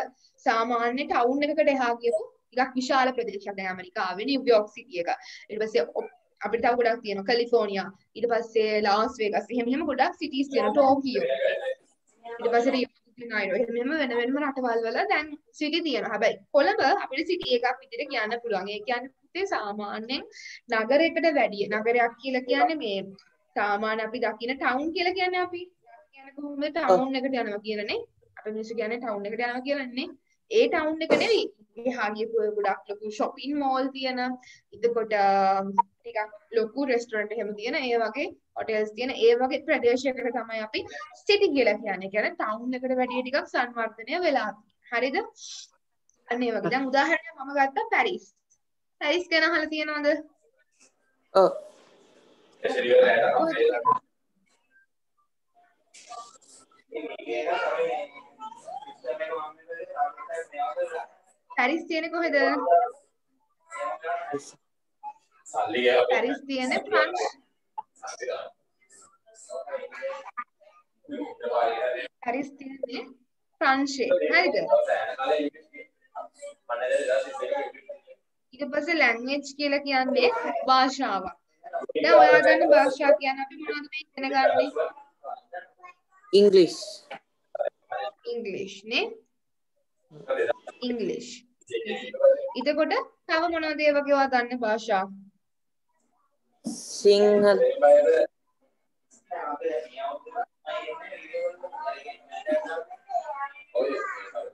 A: සාමාන්‍ය ටවුන් එකකට එහා ගියපු ටිකක් විශාල ප්‍රදේශයක්. දැන් ඇමරිකාවේ නිව්යෝර්ක් සිටි එක. ඊට පස්සේ අපිට තව ගොඩක් තියෙනවා කැලිෆෝනියා. ඊට පස්සේ ලාස් වේගස්. එහෙම ගොඩක් සිටිස් තියෙනවා. ටෝකියෝ. ඊට පස්සේ රියෝ ඩි ජනීරෝ. එහෙම වෙන වෙනම රටවල් වල දැන් සිටි තියෙනවා. හැබැයි කොළඹ අපිට සිටි එකක් විදිහට කියන්න පුළුවන්. ඒ කියන්නේ සාමාන්‍යයෙන් නගරයකට වැඩිය. නගරයක් කියලා කියන්නේ මේ සාමාන්‍ය අපි දකින ටවුන් කියලා කියන්නේ අපි කියන්නේ කොහොමද ටවුන් එකට යනවා කියලානේ. අපි මිනිස්සු කියන්නේ ටවුන් එකට යනවා කියලානේ. ඒ ටවුන් එක නෙවෙයි. එහා ගියපු ගොඩක් ලොකු shopping mall තියෙන, එතකොට ටිකක් ලොකු restaurant එහෙම තියෙන, ඒ වගේ hotels තියෙන, ඒ වගේ ප්‍රදේශයකට තමයි අපි city කියලා කියන්නේ. කියන්නේ ටවුන් එකට වැඩිය ටිකක් සංවර්ධනය වෙලා. හරිද? අන්න ඒ වගේ. දැන් උදාහරණයක් මම ගත්තා පැරිස්. පැරිස් ගැන අහලා තියෙනවද?
C: ඔව්.
A: පැරිස් තියෙන්නේ කොහෙද? පැරිස් තියෙන්නේ ෆ්‍රාන්ස්. පැරිස් තියෙන්නේ ෆ්‍රාන්ස්යේ. හරිද? ඊට පස්සේ ලැන්ග්වේජ් කියලා කියන්නේ භාෂාවක්. දැන් ඔයා ගන්න භාෂා කියන්නේ අපි මොනවද මේ ඉගෙන ගන්නේ?
C: ඉංග්‍රීසි.
A: ඉංග්‍රීසි නේ. English. Easy. එතකොට තව මොනවද ඒ වගේ ඔයා දන්න භාෂා?
C: සිංහල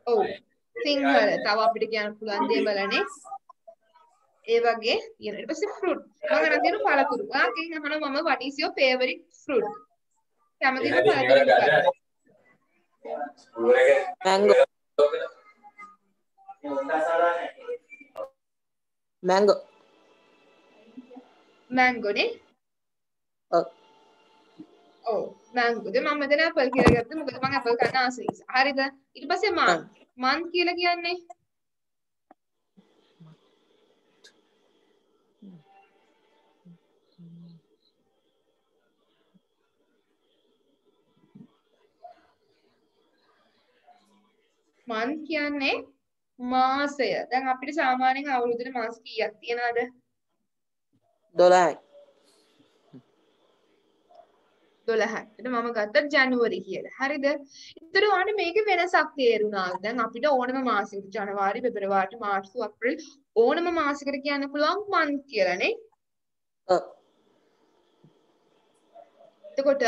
A: ඔව්. සිංහල. තව අපිට කියන්න පුළුවන් දේවල්නේ. ඒ වගේ ඊට පස්සේ fruit. මම අරන් දෙන පළතුරු. ඔයාගෙන් අහනවා මම what is your favorite fruit? කැමතිම පළතුර මොකක්ද?
C: mango mango
A: mango නේ?
C: ඔව්
A: ඔව් mango. දැන් මම මෙතන apple කියලා ගත්තා. මොකද මම apple කන්න ආසයි නිසා. හරිද? ඊට පස්සේ month කියලා කියන්නේ month කියන්නේ මාසය. දැන් අපිට සාමාන්‍යයෙන් අවුරුද්දේ මාස කීයක් තියෙනවද?
C: 12යි
A: 12ක්. මම ගත්තා ජනවාරි කියලා. හරිද? ඒතර ඔයාලට මේකේ වෙනසක් තේරුණාද? දැන් අපිට ඕනම මාසෙකට ජනවාරි, පෙබරවාරි, මාර්තු, අප්‍රේල් ඕනම මාසෙකට කියන්න පුළුවන් month කියලානේ.
C: ඔව්
A: එතකොට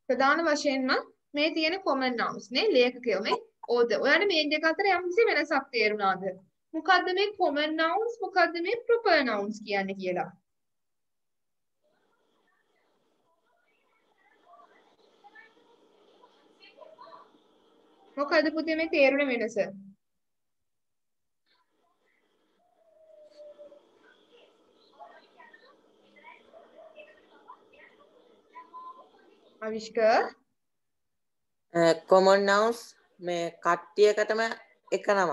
A: ප්‍රධාන වශයෙන්ම මේ තියෙන common nouns නේ ලේඛකයෝ මේ ඕද. ඔයාලට මේ දෙක අතර යම්කිසි වෙනසක් තේරුණාද? මොකද්ද මේ common nouns මොකද්ද මේ proper nouns කියන්නේ කියලා? මොකද්ද පුතේ මේ තේරුණ වෙනස? අවිෂ්ක
C: common nouns මේ කට්ටියකටම එක නමක්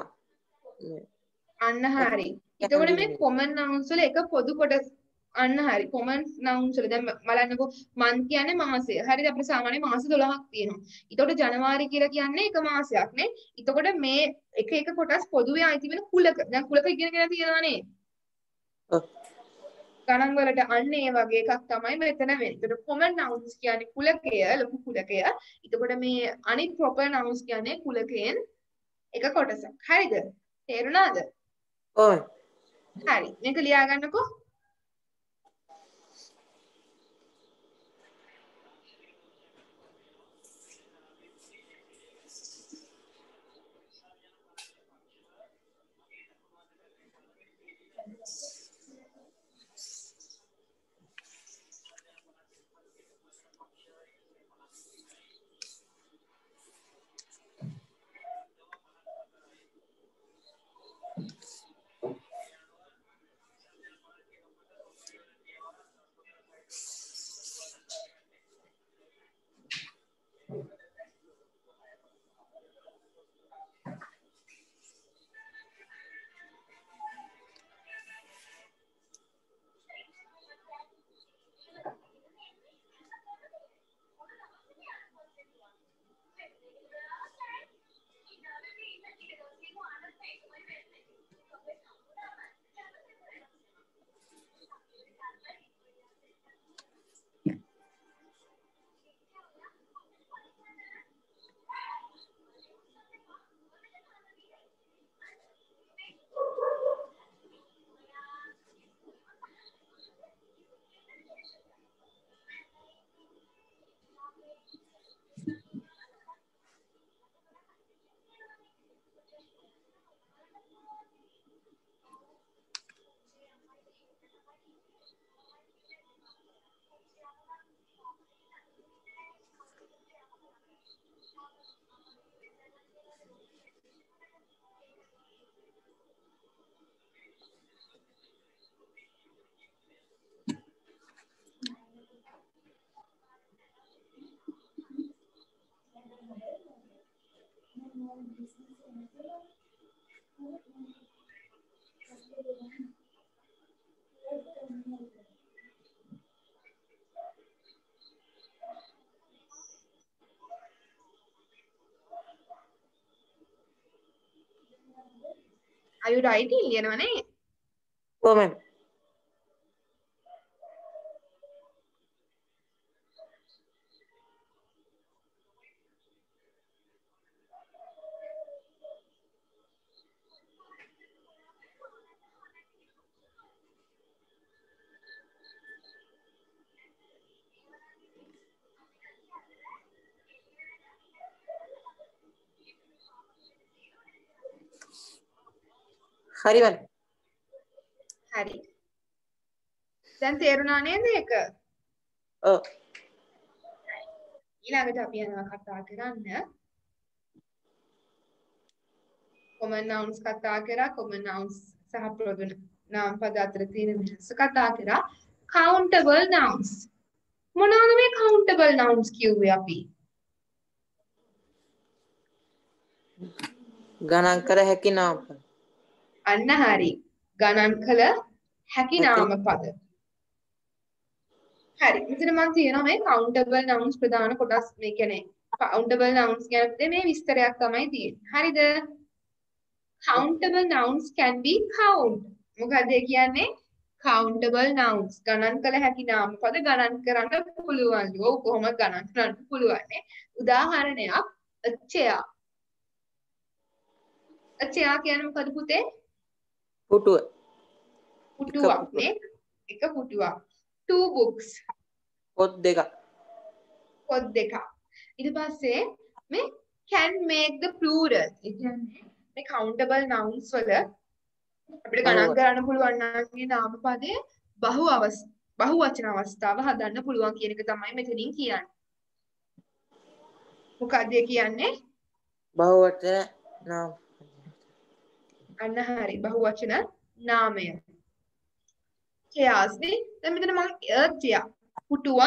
A: අන්න හරි. එතකොට මේ common nouns වල එක පොදු කොටස අන්න හරි. common nouns වල දැන් බලන්නකෝ month කියන්නේ මාසය. හරිද? අපිට සාමාන්‍ය මාස 12ක් තියෙනවා. එතකොට ජනවාරි කියලා කියන්නේ එක මාසයක් නේ. එතකොට මේ එක එක කොටස් පොදුවේ අයිති වෙන කුලක. දැන් කුලක ඉගෙනගෙන තියෙනවානේ.
C: ඔව්
A: ගණන් වලට අන්න ඒ වගේ එකක් තමයි මෙතන වෙන්නේ. එතකොට common nouns කියන්නේ කුලකය, ලොකු කුලකය. එතකොට මේ අනිත් proper nouns කියන්නේ කුලකයෙන් එක කොටසක්. හරිද? තේරුණාද?
C: ඔව්
A: හරි. මේක ලියා ගන්නකෝ. Are you writing ලියනවනේ?
C: ඔව් මැම් හරිවනේ.
A: හරි. දැන් තේරුණා නේද ඒක?
C: ඔව්.
A: ඊළඟට අපි යනවා කතා කරන්න. common nouns කතා කරා. common nouns සහ ප්‍රධාන නාම පද අතර තියෙන වෙනස කතා කරා. countable nouns. මොනවාද මේ countable nouns කිව්වේ අපි?
C: ගණන් කර හැකි නාම පද.
A: අන්න හරි. ගණන් කළ හැකි නාම පද. හරි. මෙතන මම කියනවා මේ countable nouns ප්‍රධාන කොටස් මේ කියන්නේ countable nouns ගැන මේ විස්තරයක් තමයි තියෙන්නේ. හරිද? countable nouns can be count. මොකද ඒ කියන්නේ countable nouns ගණන් කළ හැකි නාම පද ගණන් කරන්න පුළුවන්. ඔව් කොහොමද ගණන් කරන්න පුළුවන්? උදාහරණයක් a chair. a chair කියන්නේ මොකද පුතේ?
C: පුටුව.
A: පුටුවක් නේ. එක පුටුවක්. two books.
C: පොත් දෙකක්.
A: පොත් දෙකක්. ඊට පස්සේ මේ can make the plural. ඒ කියන්නේ මේ countable nouns වල අපිට ගණන් කරන්න පුළුවන් නම් මේ නාම පදයේ බහුවචන අවස්ථාව හදන්න පුළුවන් කියන එක තමයි මෙතනින් කියන්නේ. මොකක්ද කියන්නේ?
C: බහුවචන නාම.
A: අන්න හරි. බහුවචන නාමය. chairs නේ. දැන් මෙතන මම chair පුටුව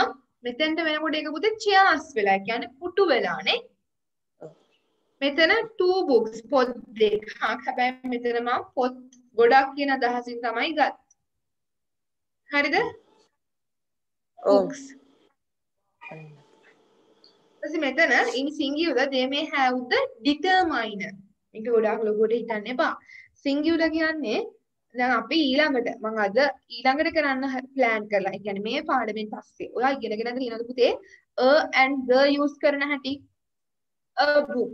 A: මෙතෙන්ට වෙනකොට ඒක පුතේ chairs වෙලා. ඒ කියන්නේ පුටු වෙලානේ. මෙතන two books පොත් දෙකක්. හැබැයි මෙතන මම පොත් ගොඩක් කියන අදහසින් තමයි ගත්තේ. හරිද? books. ඊට මෙතන in singular they may have the determiner. මේක ගොඩාක් ලොකුවට හිතන්න එපා. singular කියන්නේ දැන් අපි ඊළඟට මම අද ඊළඟට කරන්න plan කරලා. ඒ කියන්නේ මේ පාඩමෙන් පස්සේ ඔයා ඉගෙනගෙන තියෙනවද පුතේ a and the use කරන හැටි? a book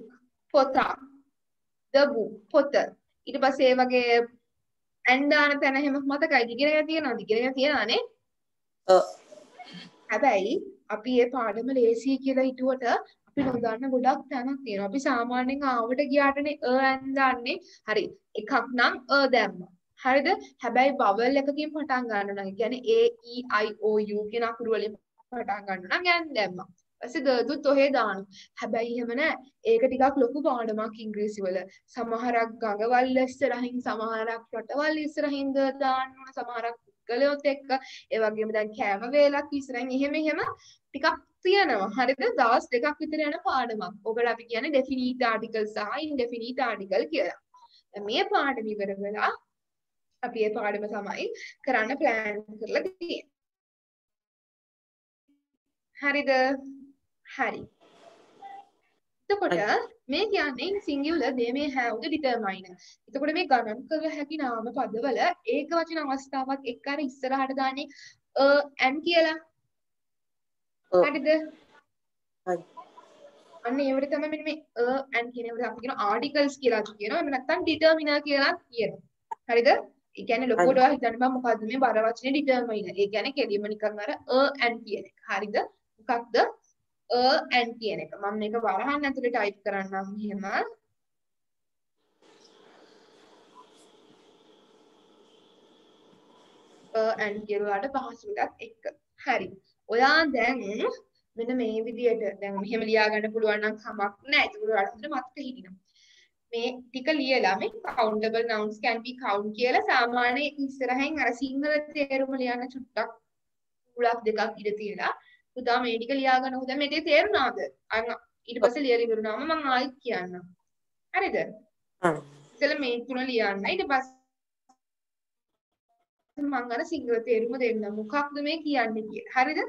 A: පොතක්. the book පොත. ඊට පස්සේ ඒ වගේ and දාන තැන එහෙම මතකයි ඉගෙනගෙන තියෙනවනේ.
C: ඔව්.
A: හැබැයි අපි මේ පාඩම ලේසි කියලා හිතුවට අපි නොදන්න ගොඩක් තැනක් තියෙනවා. අපි සාමාන්‍යයෙන් ආවට ගියාටනේ and දාන්නේ. හරි. එකක් නම් a දැම්මා. හරිද? හැබැයි vowel එකකින් පටන් ගන්න නම් කියන්නේ a e i o u කියන අකුරු වලින් පටන් ගන්න නම් and දැම්මා. ඊපස්සේ දුත් ඔහෙ දානවා. හැබැයි එහෙම නෑ. ඒක ටිකක් ලොකු පාඩමක් ඉංග්‍රීසි වල. සමහරක් ගඟවල් ඉස්සරහින් සමහරක් රටවල් ඉස්සරහින් දාන්න ඕන සමහරක් පුද්ගලයොත් එක්ක ඒ වගේම දැන් කෑම වේලක් ඉස්සරහින් එහෙම ටිකක් තියෙනවා. හරිද? දවස් දෙකක් විතර යන පාඩමක්. ඔබට අපි කියන්නේ definite article සහ indefinite article කියලා. දැන් මේ පාඩම ඉවර වෙලා අපි මේ පාඩම තමයි කරන්න plan කරලා තියෙන්නේ. හරිද? හරි. එතකොට මේ කියන්නේ singular they may have the determiner. එතකොට මේ ගණන් කළ හැකි නාම පදවල ඒක වචන අවස්ථාවක් එක්ක අර ඉස්සරහට දාන්නේ and කියලා. හරිද?
C: හරි.
A: අන්න ඒවට තමයි මෙන්න මේ and කියන ඒවට අපි කියන articles කියලා කියනවා. එහෙම නැත්නම් determiner කියලා කියනවා. හරිද? ඒ කියන්නේ ලොකුවට හිතන්න බෑ මොකද්ද මේ බර වචනේ determiner. ඒ කියන්නේ කෙලින්ම නිකන් අර and කියන එක. හරිද? මොකක්ද? and කියන එක. මම මේක වරහන් ඇතුලේ ටයිප් කරන්නම් මෙහෙම. and කියලාට පහසුවටත් එක්ක. හරි. ඔයා දැන් මෙන්න මේ විදියට දැන් මෙහෙම ලියා ගන්න පුළුවන් නම් කමක් නැහැ. ඒක ඔයාලට මතක හිටිනවා. මේ ටික ලියලා මේ countable nouns can be count කියලා සාමාන්‍ය ඉස්සරහින් අර සිංහල තේරුම ලියන්න චුට්ටක් උලක් දෙකක් ඉඳ තියලා පුතා මේ ටික ලියා ගන්න උදේ මේ ටික තේරුණාද? ඊට පස්සේ ලියලා ඉවරුනාම මම ආයෙත් කියන්නම්. හරිද? ඉතල මේ තුන ලියන්න. ඊට පස්සේ මම අර සිංහල තේරුම දෙන්න මොකක්ද මේ කියන්නේ කියලා. හරිද?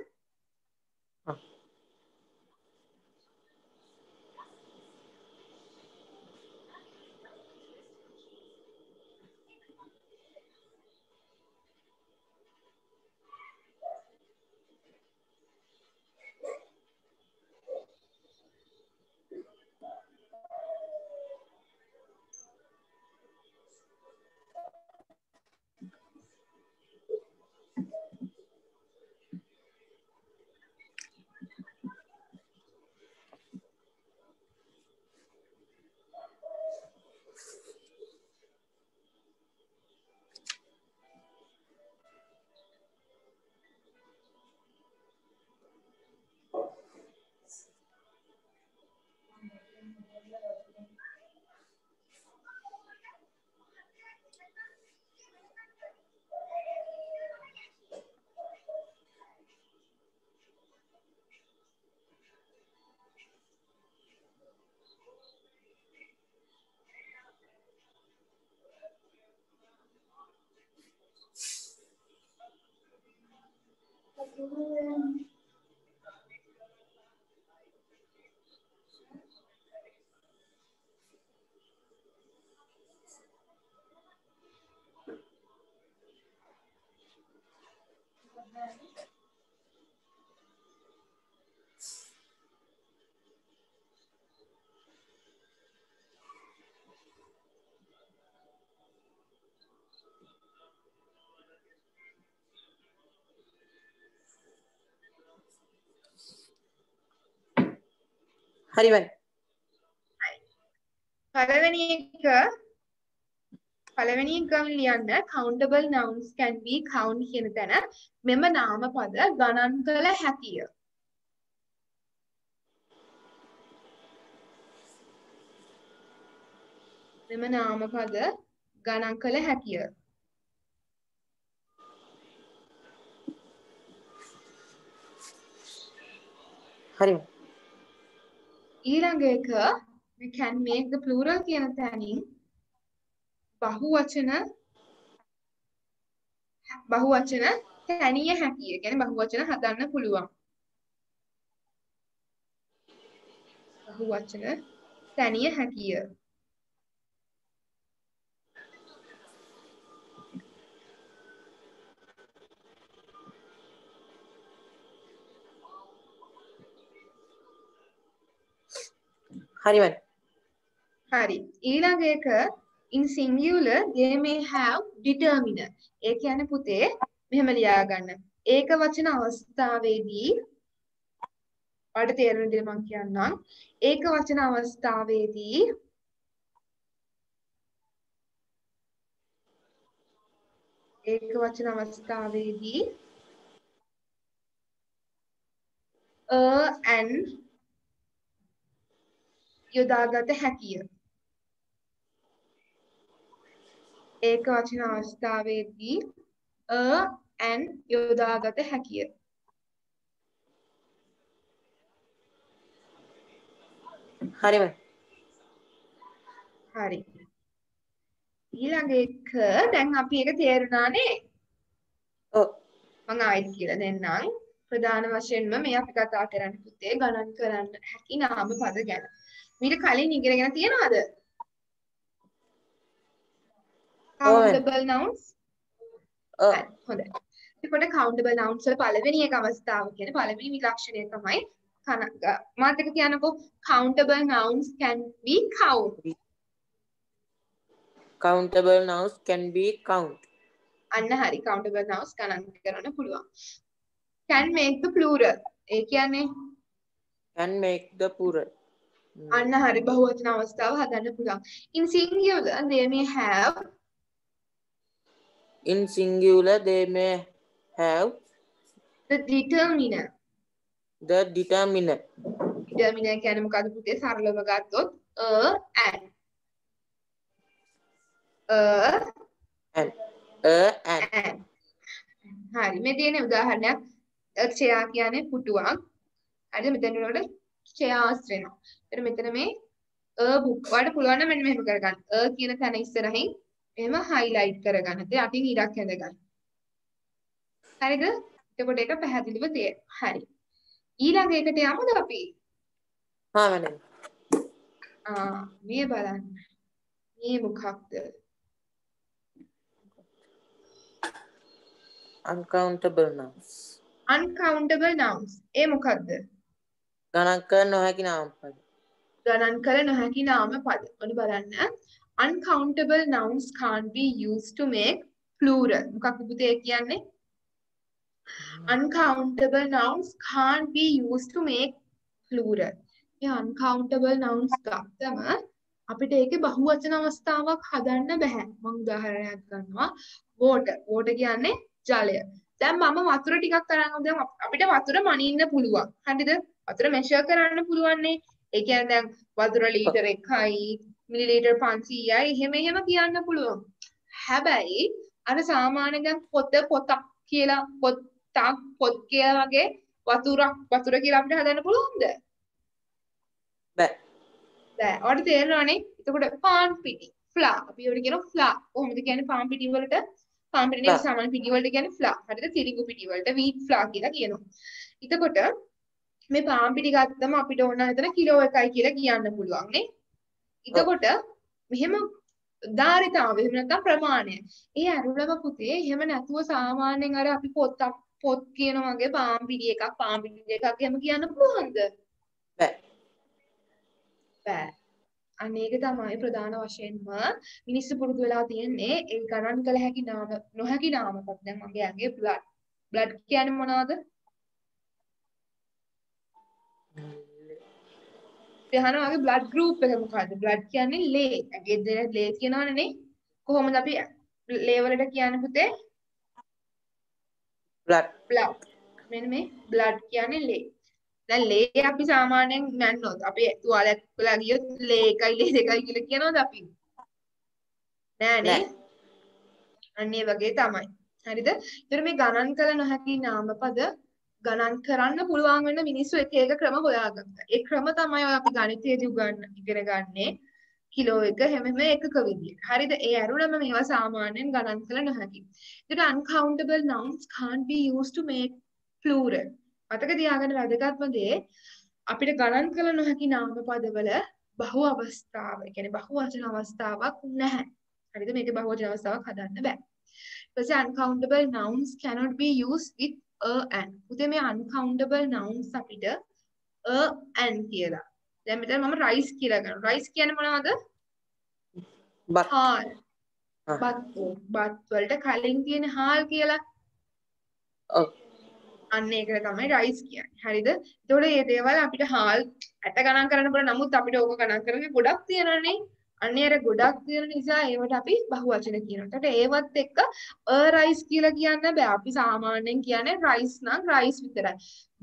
C: හරි වයි.
A: පළවෙනි එක ගමන් ලියන්න countable nouns can be count කියන තැන මෙම නාමපද ගණන් කළ හැකිය. මෙම නාමපද ගණන් කළ හැකිය.
C: හරි.
A: ඊළඟ එක we can make the plural කියන තැනින් බහුවචන තැනිය හැකිය. කියන්නේ බහුවචන හදන්න පුළුවන්. බහුවචන තැනිය හැකිය.
C: හරි වයි.
A: හරි. ඊළඟ එක in singular they may have determiner. ඒ කියන්නේ පුතේ මෙහෙම ලියා ගන්න. ඒක වචන අවස්ථාවේදී ඔයාලට තේරෙන විදිහට මම කියන්නම්. ඒක වචන අවස්ථාවේදී and යොදාගත හැකිය. ඒක වචන අවස්ථාවේදී and යොදාගත හැකිය.
C: හරි වයි.
A: හරි. ඊළඟ එක දැන් අපි ඒක තේරුණානේ.
C: ඔව්.
A: මම ආයෙත් කියලා දෙන්නම්. ප්‍රධාන වශයෙන්ම මේ අපි කතා කරන්නේ පුතේ ගණන් කරන්න හැකි නාම පද ගැන. මීට කලින් ඉගෙනගෙන තියනවද? countable nouns. හොඳයි. එතකොට countable nouns වල පළවෙනි එක අවස්ථාව කියන්නේ පළවෙනි විලක්ෂණය තමයි මාත් එක කියනකො countable nouns can be count.
C: countable nouns can be count.
A: අන්න හරි. countable nouns ගණන් කරන්න පුළුවන්. can make the plural. ඒ කියන්නේ
C: can make the plural.
A: අන්න හරි. බහුවචන අවස්ථාව හදන්න පුළුවන්. in singular they may have the determiner.
C: determiner
A: කියන්නේ මොකද්ද පුතේ? සරලව ගත්තොත් and හරි. මේ තියෙන උදාහරණයක් ක්ෂයා කියන්නේ පුටුවක්. හරිද? මෙතන උඩට ක්ෂයාස් වෙනවා. එතන මෙතන මේ book වලට පුළුවන් නම් මෙන්න මෙහෙම කරගන්න. කියන තැන ඉස්සරහින් එහෙම highlight කරගන්න. ඉතින් අටින් ඉරක් ඇඳගන්න. හරිද? එතකොට ඒක පැහැදිලිව තේරෙනවා. හරි. ඊළඟ එකට යමුද අපි?
C: මම
A: මේ බලන්න. මේ මොකක්ද?
C: uncountable nouns.
A: uncountable nouns. ඒ මොකක්ද?
C: ගණන් කර නොහැකි නාම පද.
A: ගණන් කළ නොහැකි නාම පද. ඔන්න බලන්න. uncountable nouns can't be used to make plural. මොකක්ද පුතේ කියන්නේ? uncountable nouns can't be used to make plural. මේ uncountable nouns ගත්තම අපිට ඒකේ බහුවචන අවස්ථාවක් හදන්න බෑ. මම උදාහරණයක් ගන්නවා. water. water කියන්නේ ජලය. දැන් මම වතුර ටිකක් අරන් දැන් අපිට වතුර මනින්න පුළුවන්. හරිද? වතුර මෙෂර් කරන්න පුළුවන් නේ. ඒ කියන්නේ දැන් වතුර ලීටර 1යි මිලිලීටර් 500යි එහෙම කියන්න පුළුවන්. හැබැයි අර සාමාන්‍ය දැන් පොතක් කියලා පොත් කියලා වගේ වතුර කියලා අපිට හදන්න පුළුවන්ද?
C: බෑ.
A: බෑ. ඔයාලට තේරෙනවනේ. එතකොට පාන් පිටි ෆ්ලා. අපි ඒකට කියනවා ෆ්ලා. කොහොමද කියන්නේ පාන් පිටි වලට පාම්පිටිනේ සාමාන්‍ය පිටි වලට කියන්නේ ෆ්ලා. හරිද? තිරිඟු පිටි වලට වීට් ෆ්ලා කියලා කියනවා. එතකොට මේ පාම්පිටි ගත්තම අපිට ඕන හිතන කිලෝ 1යි කියලා කියන්න පුළුවන් නේ. එතකොට මෙහෙම ධාරිතාවය එහෙම නැත්නම් ප්‍රමාණය. ඒ අරුණම පුතේ එහෙම නැතුව සාමාන්‍යයෙන් අර අපි පොත් කියන වගේ පාම්පිටි එකක් පාම්පිටි දෙකක් එහෙම කියන්න පුළුවන්ද? බෑ. අනේක තමයි ප්‍රධාන වශයෙන්ම මිනිස්සු පුරුදු වෙලා තියෙන්නේ ඒ ගණන් කළ හැකි නාම නොහැකි නාමපද. දැන් මගේ ඇඟේ බ්ලඩ් කියන්නේ මොනවද? එහන වගේ බ්ලඩ් ගෲප් එක මොකද්ද? බ්ලඩ් කියන්නේ ලේ. ඇඟේ දෙන ලේ කියනවනේ නේ. කොහොමද අපි ලේ වලට කියන්නේ පුතේ? බ්ලඩ්. මෙන්න මේ බ්ලඩ් කියන්නේ ලේ. දැන් ලේ අපි සාමාන්‍යයෙන් නන්නොත් අපි තුවාලයක් වෙලා ගියොත් ලේ 1යි ලේ 2යි කියලා කියනවද අපි? නෑනේ. අන්න ඒ වගේ තමයි. හරිද? ඒතර මේ ගණන් කළ නොහැකි නාමපද ගණන් කරන්න පුළුවන් වෙන මිනිස්සු එක එක ක්‍රම හොයාගත්තා. ඒ ක්‍රම තමයි ඔය අපි ගණිතයේදී ඉගෙන ගන්නේ කිලෝ එක හැම එකක විදියට. හරිද? ඒ ඇරුණම මේවා සාමාන්‍යයෙන් ගණන් කළ නොහැකි. ඒතර uncountable nouns can't be used to make plural. මතක තියාගන්න වැදගත්ම දේ අපිට ගණන් කළ නොහැකි නාම පදවල බහු අවස්ථාව, ඒ කියන්නේ බහු වචන අවස්ථාවක් නැහැ. හරිද? මේකේ බහු වචන අවස්ථාවක් හදන්න බෑ. ඊපස්සේ uncountable nouns cannot be used with a and. උදේ මේ uncountable nouns අපිට a and කියලා. දැන් මෙතන මම rice කියලා ගන්නවා. rice කියන්නේ මොනවද? හාල්. බත් වලට කලින් තියෙන හාල් කියලා.
C: ඔව්.
A: අන්න ඒකට තමයි රයිස් කියන්නේ. හරිද? එතකොට මේ දේවල් අපිට හාල් ඇට ගණන් කරන්න බෑ. නමුත් අපිට ඕක ගණන් කරන්නේ ගොඩක් තියෙනනේ. අන්න ඒර ගොඩක් තියෙන නිසා ඒවට අපි බහුවචන කියනවා. එතකොට ඒවත් එක්ක රයිස් කියලා කියන්න බෑ. අපි සාමාන්‍යයෙන් කියන්නේ රයිස් නම් රයිස් විතරයි.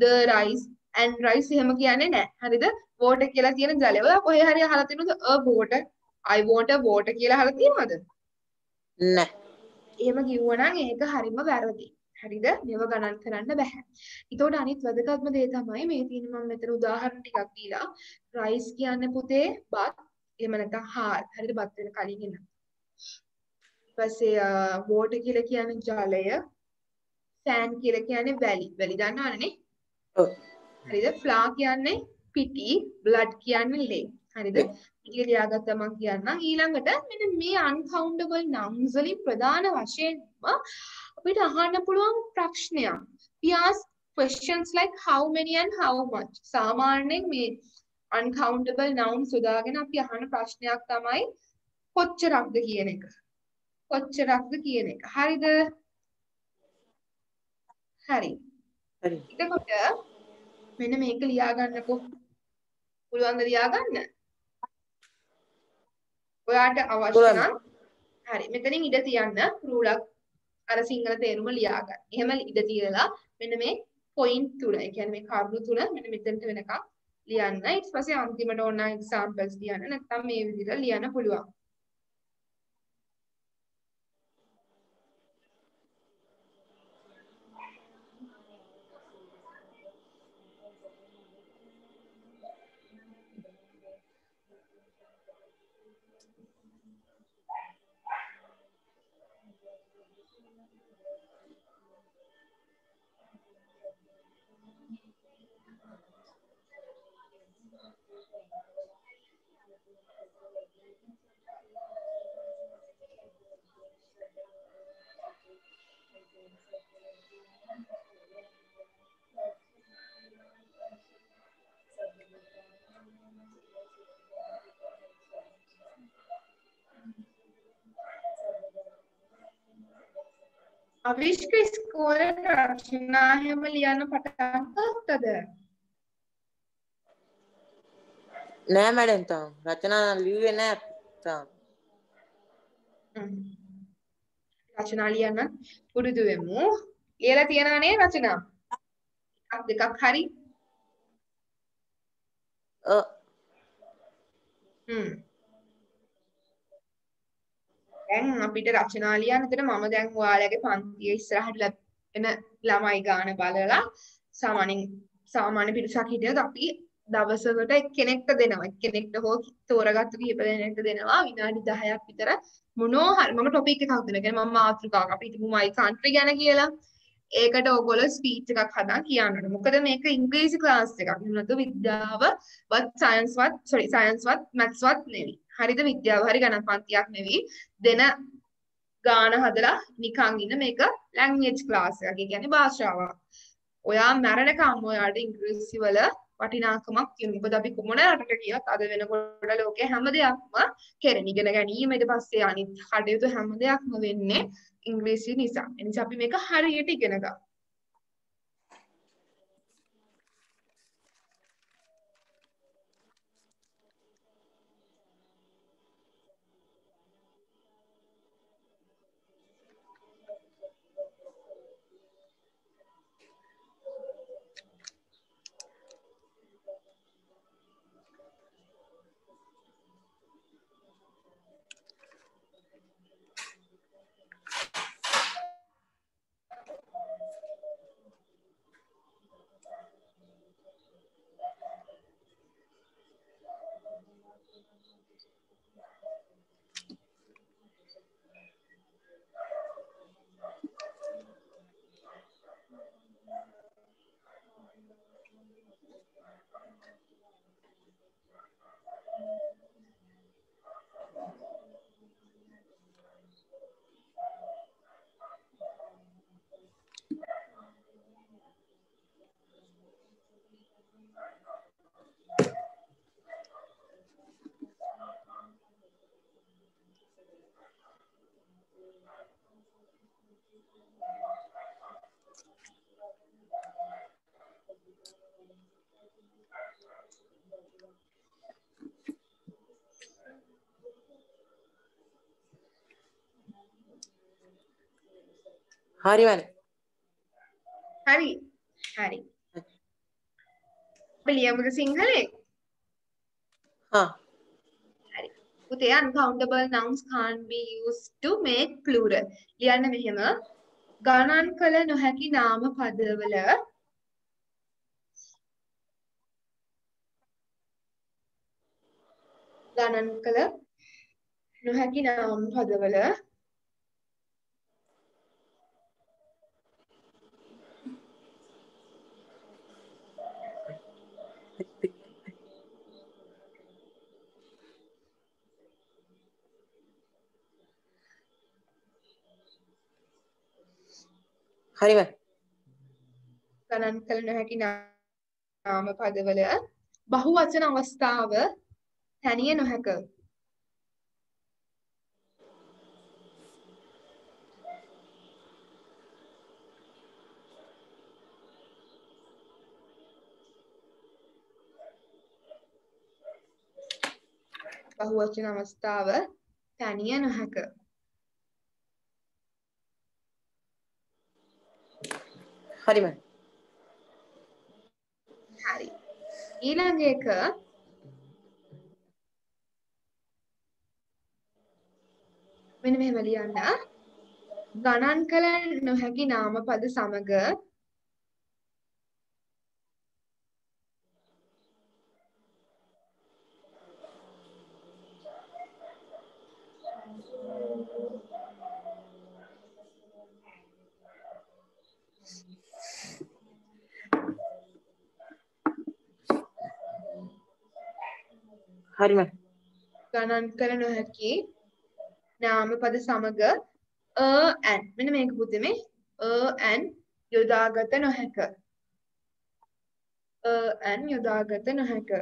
A: the rice and rice එහෙම කියන්නේ නැහැ. හරිද? water කියලා තියෙන ජලය. ඔය කොහේ හරි අහලා තියෙනවද? a water I want a water කියලා අහලා තියෙනවද?
C: නැහැ.
A: එහෙම කිව්වනම් ඒක හරිම වැරදි. හරිද? මේව ගණන් කරන්න බෑ. ඊටෝට අනිත් වැදගත්ම දේ තමයි මේ තියෙන මම මෙතන උදාහරණ ටිකක් දීලා රයිස් කියන්නේ පුතේ බත් එහෙම නැත්නම් හාල්. හරිද? බත් වෙන කලින් එන්න. ඊපස්සේ වෝටර් කියලා කියන්නේ ජලය. සෑන් කියලා කියන්නේ වැලි. වැලි දන්නවනේ?
C: ඔව්.
A: හරිද? ෆ්ලා කියන්නේ පිටි, බ්ලඩ් කියන්නේ ලේ. හරිද? ඊට ලියාගත්තා මම කියන්නම්. ඊළඟට මෙන්න මේ uncountable nouns වලින් ප්‍රධාන වශයෙන්ම අපිට අහන්න පුළුවන් ප්‍රශ්නයක්. We ask questions like how many and how much. සාමාන්‍යයෙන් මේ uncountable nouns යොදාගෙන අපි අහන ප්‍රශ්නයක් තමයි කොච්චරක්ද කියන එක. කොච්චරක්ද කියන එක. හරිද? හරි.
C: හරි.
A: එතකොට මෙන්න මේක ලියා ගන්නකො. පුළුවන්ද ලියා ගන්න? ඔයාට අවශ්‍ය නම් හරි. මෙතනින් ඉඩ තියන්න රූලක් අර සිංහල තේරුම ලියා ගන්න. එහෙම ඉඩ තියලා මෙන්න මේ පොයින්ට් තුන, ඒ කියන්නේ මේ කරුණු තුන මෙන්න මෙතනට වෙනකම් ලියන්න. ඊට පස්සේ අන්තිමට ඕන එක්සැම්පල්ස් ලියන්න. නැත්නම් මේ විදිහට ලියන්න පුළුවන්. අවිෂ්ක ඉස්කෝලේ රචනා හැම ලියන්න පටන් ගත්තද?
C: නෑ මැඩම් තාම. රචනා ලිව්වේ නෑ තාම.
A: රචනා ලියන්න පුරුදු වෙමු. ලියලා තියනවා නේ රචනා? එකක් දෙකක් හරි?
C: ඔව්.
A: දැන් අපිට රචනා ලියන්න දෙන මම දැන් ඔයාලගේ පන්තියේ ඉස්සරහට එන ළමයි ගාන බලලා සාමාන්‍ය පිරිසක් හිටියොත් අපි දවසකට එක්කෙනෙක්ට දෙනවා. එක්කෙනෙක්ට හෝ තෝරාගත්තු කීප දෙනෙක්ට දෙනවා විනාඩි 10ක් විතර මොනවා හරි මම ටොපික් එකක් දෙනවා. කියන්නේ මම මාතෘකාවක් අපි හිතමු මයි කන්ට්‍රි ගැන කියලා. ඒකට ඕගොල්ලෝ ස්පීච් එකක් හදා කියන්න ඕනේ. මොකද මේක ඉංග්‍රීසි ක්ලාස් එකක්. නුනතු විද්‍යාව සයන්ස්වත් මැත්ස්වත් නෙවෙයි. හරිද? විද්‍යාව හරි ගණන් පන්තියක් නෙවෙයි. දෙන ගාන හදලා නිකන් ඉන්න මේක ලැන්ග්වේජ් ක්ලාස් එකක්. ඒ කියන්නේ භාෂාවක්. ඔයා මැරෙනකම් ඔයාට ඉංග්‍රීසි වල වටිනාකමක් තියෙනවා. මොකද අපි කොමන රටට ගියත් අද වෙනකොට ලෝකේ හැම දෙයක්ම කෙරෙන ඉගෙන ගැනීම ඊට පස්සේ අනිත් කටයුතු හැම දෙයක්ම වෙන්නේ ඉංග්‍රීසි නිසා. ඒ නිසා අපි මේක හරියට ඉගෙන ගන්න.
C: හරිවනේ.
A: හරි. හරි. අපි ලියමුද සිංහලේ?
C: හා.
A: හරි. පුතේ uncountable nouns can't be used to make plural. ලියන්න මෙහෙම ගණන් කළ නොහැකි නාම පදවල ගණන් කළ නොහැකි නාම පදවල
C: හරිවනේ.
A: ගණන් කළ නොහැකි නාම පදවල බහුවචන අවස්ථාව තැනිය නොහැක. බහුවචන අවස්ථාව තැනිය නොහැක.
C: හරිවනේ.
A: හරි. ඊළඟ එක මෙන්න මෙහෙම ලියන්න. ගණන් කළ නොහැකි නාම පද සමග
C: හරිවනේ.
A: ගණන් කළ නොහැකි නාම පද සමග and මෙන්න මේක පුතේ මේ and යොදාගත නොහැක. and යොදාගත නොහැක.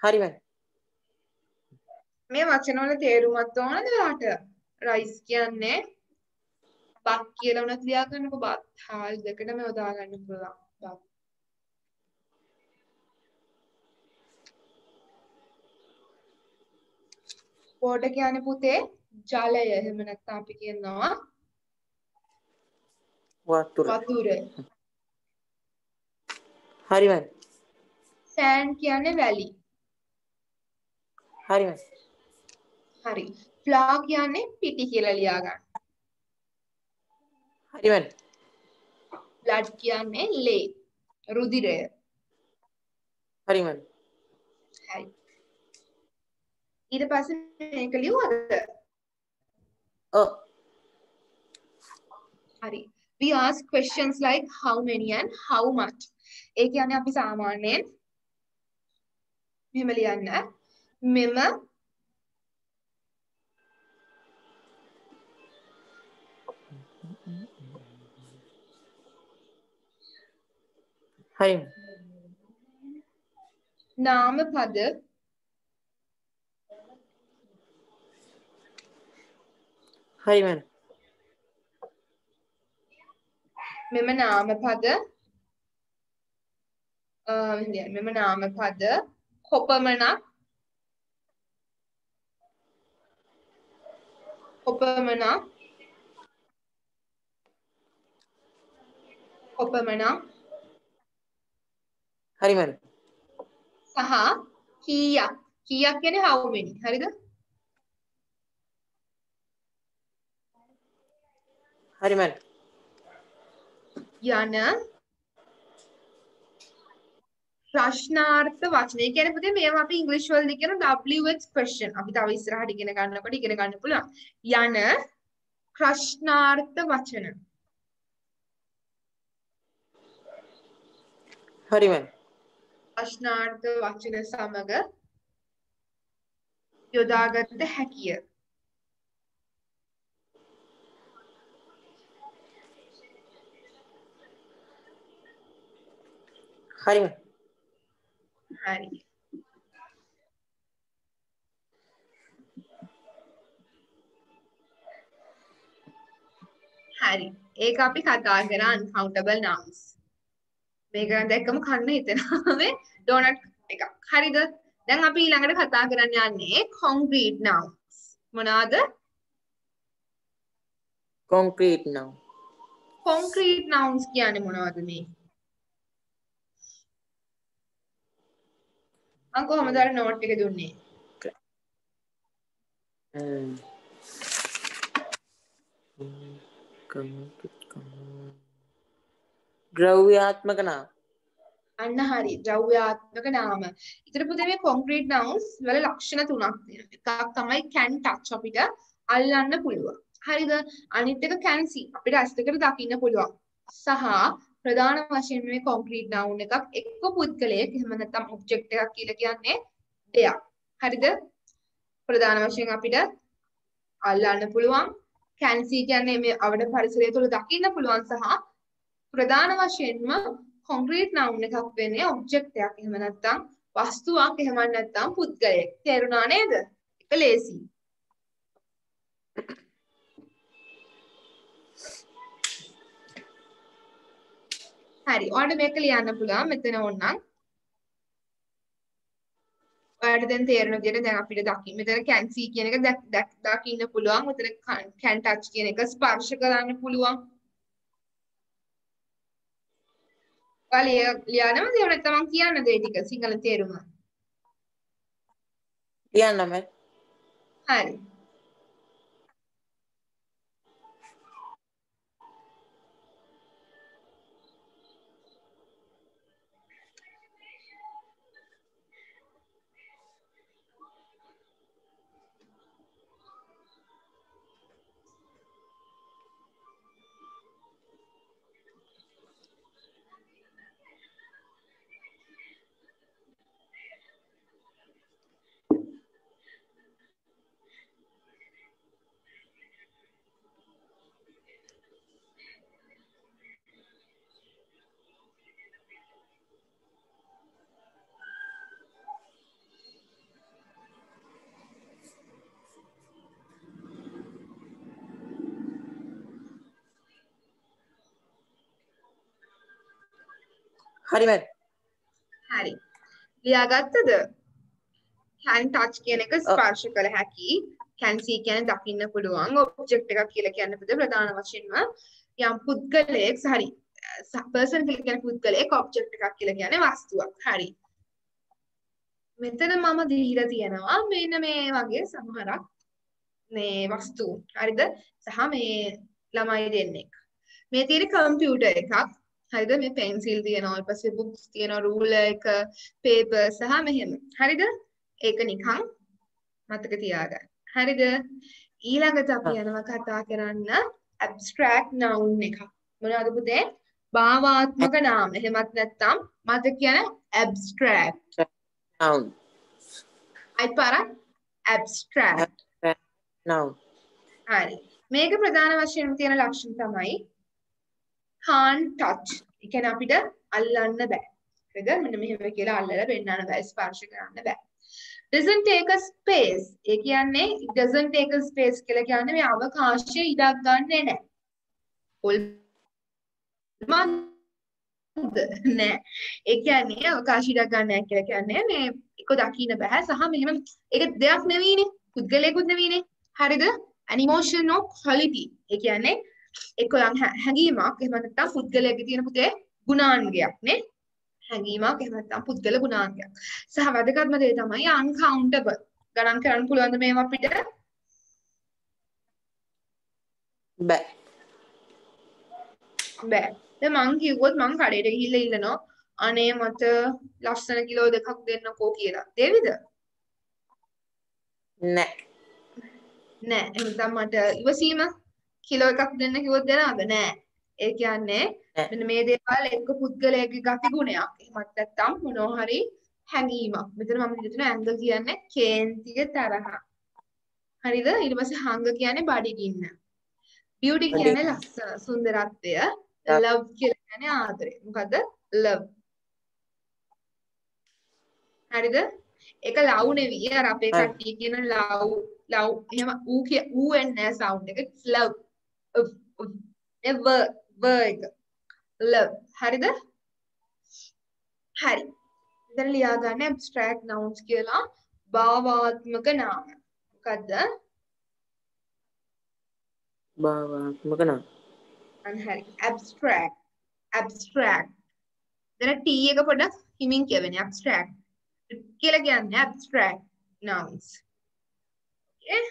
C: හරිවනේ.
A: මේ වචනවල තේරුමක් ඕනද ඔයාලට? රයිස් කියන්නේ බත් කියලා උනත් ලියා ගන්නකො බත් හාල් දෙකටම යොදා ගන්න පුළුවන්. බත්. water කියන්නේ පුතේ ජලය. එහෙම නැත්නම් අපි කියනවා
C: වතුර.
A: වතුර.
C: හරි මැම්.
A: sand කියන්නේ වැලි.
C: හරි මැම්.
A: හරි. flour කියන්නේ පිටි කියලා ලියා ගන්න.
C: හරි මැම්.
A: blood කියන්නේ ලේ. රුධිරය.
C: හරි මැම්.
A: හරි. ඊට පස්සේ මේක ලියුවද?
C: ඔව්.
A: හරි. We ask questions like how many and how much. ඒ කියන්නේ අපි සාමාන්‍යයෙන් මෙහෙම ලියන්න. මෙම
C: හරි.
A: නාම පද
C: හරි මැම්.
A: මෙම නාම පද මෙම නාම පද කොපමණක්
C: හරි මැම්.
A: සහ කීයක් කියන්නේ how many හරිද?
C: හරි මැම්.
A: යන ප්‍රශ්නාර්ථ වචන. ඒ කියන්නේ පුතේ මේවා අපි ඉංග්‍රීසි වලදී කියන WH question. අපි තව ඉස්සරහට ඉගෙන ගන්නකොට ඉගෙන ගන්න පුළුවන්. යන ප්‍රශ්නාර්ථ වචන.
C: හරි මැම්.
A: ප්‍රශ්නාර්ථ වචන සමග යොදාගත හැකිය.
C: හරි මැම්.
A: හරි. හරි. ඒක අපි කතා කරා uncountable nouns. මේක දැක්කම කන්න හිතෙනවා මේ ඩෝනට් එකක්. හරිද? දැන් අපි ඊළඟට කතා කරන්න යන්නේ concrete nouns. මොනවාද?
C: concrete noun.
A: concrete nouns කියන්නේ මොනවද මේ? මම කොහමද අර නෝට් එක දුන්නේ?
C: ද්‍රව්‍යාත්මක නාම.
A: අන්න හරි. ද්‍රව්‍යාත්මක නාම. ඊටර පුතේ මේ concrete nouns වල ලක්ෂණ තුනක් තියෙනවා. එකක් තමයි can touch අපිට අල්ලන්න පුළුවන්. හරිද? අනිත් එක can see අපිට ඇස් දෙකට දකින්න පුළුවන්. සහ ප්‍රධාන වශයෙන් මේ concrete noun එකක් එක්ක පුද්ගලයෙක් එහෙම නැත්නම් object එකක් කියලා කියන්නේ දෙයක්. හරිද? ප්‍රධාන වශයෙන් අපිට අල්ලන්න පුළුවන්. can see කියන්නේ මේ අවඩ පරිසරය තුළ දකින්න පුළුවන් සහ ප්‍රධාන වශයෙන්ම concrete noun එකක් වෙන්නේ object එකක්. එහෙම නැත්නම් වස්තුවක් එහෙම නැත්නම් පුද්ගලයෙක්. තේරුණා නේද? ඒක ලේසි. හරි. ඔයාලට මේක ලියන්න පුළුවන් මෙතන ඕනනම්. ඔයාලට දැන් තේරෙන විදිහට දැන් අපිට දකින්න මෙතන can see කියන එක දකින්න පුළුවන්. මෙතන can touch කියන එක ස්පර්ශ කරන්න පුළුවන්. ලියනවද එහෙම නැත්නම් මම කියන්නද ඒ ටික සිංහල තේරුම?
C: ලියන්න මැම්.
A: හරි.
C: හරි මැම්.
A: හරි. ලියාගත්තද? can touch කියන එක ස්පර්ශ කළ හැකි. can see කියන්නේ දකින්න පුළුවන්. object එකක් කියලා කියන්න පුළුවන් ප්‍රධාන වශයෙන්ම යම් පුද්ගලයෙක් හරි person කියලා කියන්නේ පුද්ගලයෙක් object එකක් කියලා කියන්නේ වස්තුවක්. හරි. මෙතන මම දීලා තියෙනවා මෙන්න මේ වගේ සමහරක් මේ වස්තු. හරිද? සහ මේ ළමයි දෙන්නෙක්. මේ තියෙන කම්පියුටර් එකක්. හරිද? මේ පෙන්සිල් තියෙනවා, ඊට පස්සේ බුක්ස් තියෙනවා, රූලර් එක, පේපර් සහ මෙහෙම. හරිද? ඒක නිකන් මතක තියාගන්න. හරිද? ඊළඟට අපි යනවා කතා කරන්න abstract noun එක. මොනවද පුතේ? භාවාත්මක නාම. එහෙමත් නැත්නම් මතක කියන abstract
C: noun.
A: අයිපාරක් abstract
C: noun.
A: හරි. මේක ප්‍රධාන වශයෙන් තියෙන ලක්ෂණ තමයි can't touch. ඒ කියන්නේ අපිට අල්ලන්න බෑ. හරිද? මෙන්න මෙහෙම කියලා අල්ලලා පෙන්නන්න බෑ, ස්පර්ශ කරන්න බෑ. doesn't take a space. ඒ කියන්නේ it doesn't take a space කියලා කියන්නේ මේ අවකාශය ඉඩක් ගන්නෙ නැහැ. නෑ. ඒ කියන්නේ අවකාශය ඉඩක් ගන්න නැහැ කියලා කියන්නේ මේ එක දකින්න බෑ සහ මෙහෙම ඒක දෙයක් නෙවෙයිනේ. පුද්ගලයෙකුත් නෙවෙයිනේ. හරිද? an emotional quality. ඒ කියන්නේ එක්කලන් හැඟීමක් එහෙම නැත්නම් පුද්ගලයාගේ තියෙන පුතේ ගුණාංගයක් නේ. හැඟීමක් එහෙම නැත්නම් පුද්ගල ගුණාංගයක්. සහ වැදගත්ම දේ තමයි uncountable. ගණන් කරන්න පුළුවන්ද මේවා අපිට?
C: බෑ.
A: බෑ. දැන් මං කිව්වොත් මං කඩේට ගිහිල්ලා ඉල්ලනවා අනේ මට ලස්සන කිලෝ දෙකක් දෙන්නකෝ කියලා. දෙවිද?
C: නෑ.
A: නෑ. එහෙනම් මට ඉවසීම කිලෝ එකක් දෙන්න කිව්වොත් දෙනවද? නෑ. ඒ කියන්නේ මෙන්න මේ දේවල් එක්ක පුද්ගලයාගේ ගති ගුණයක්. එහෙමත් නැත්නම් මොනවා හරි හැඟීමක්. මෙතන මම හිතන ඇඟ කියන්නේ කේන්තිය තරහ. හරිද? ඊට පස්සේ හංග කියන්නේ බඩගින්න. beauty කියන්නේ ලස්සන සුන්දරත්වය. love කියලා කියන්නේ ආදරය. මොකද්ද? love. හරිද? ඒක love නෙවෙයි. අර අපේ කට්ටිය කියන love එහෙම ඌ එන්නේ sound එක love. ever එක love. හරිද? හරි. දැන් ලියා ගන්න abstract nouns කියලා භාවාත්මක නාම. මොකද්ද?
C: භාවාත්මක නාම.
A: හරි. abstract. දැන් T එක පොඩ්ඩක් හිමින් කියවෙන්නේ abstract. කියලා කියන්නේ abstract nouns. okay?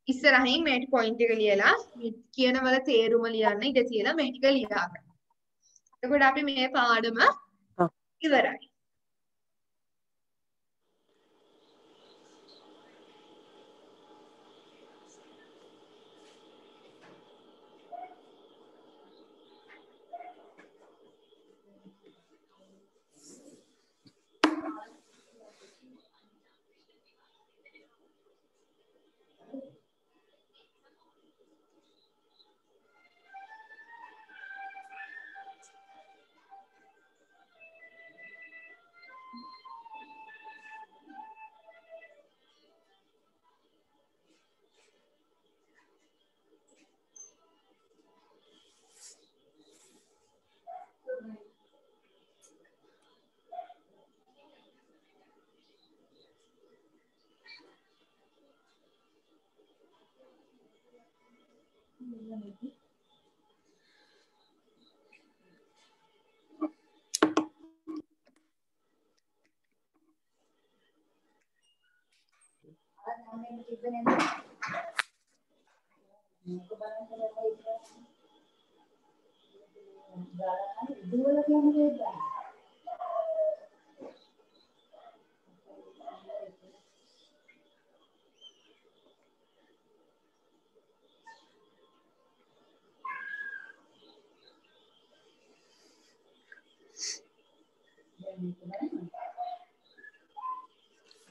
A: ඉස්සරහින් මේ පොයින්ට් එක ලියලා කියන වල තේරුම ලියන්න ඉඩ තියලා මේ ටික ලියා ගන්න. එතකොට අපි මේ පාඩම ඉවරයි.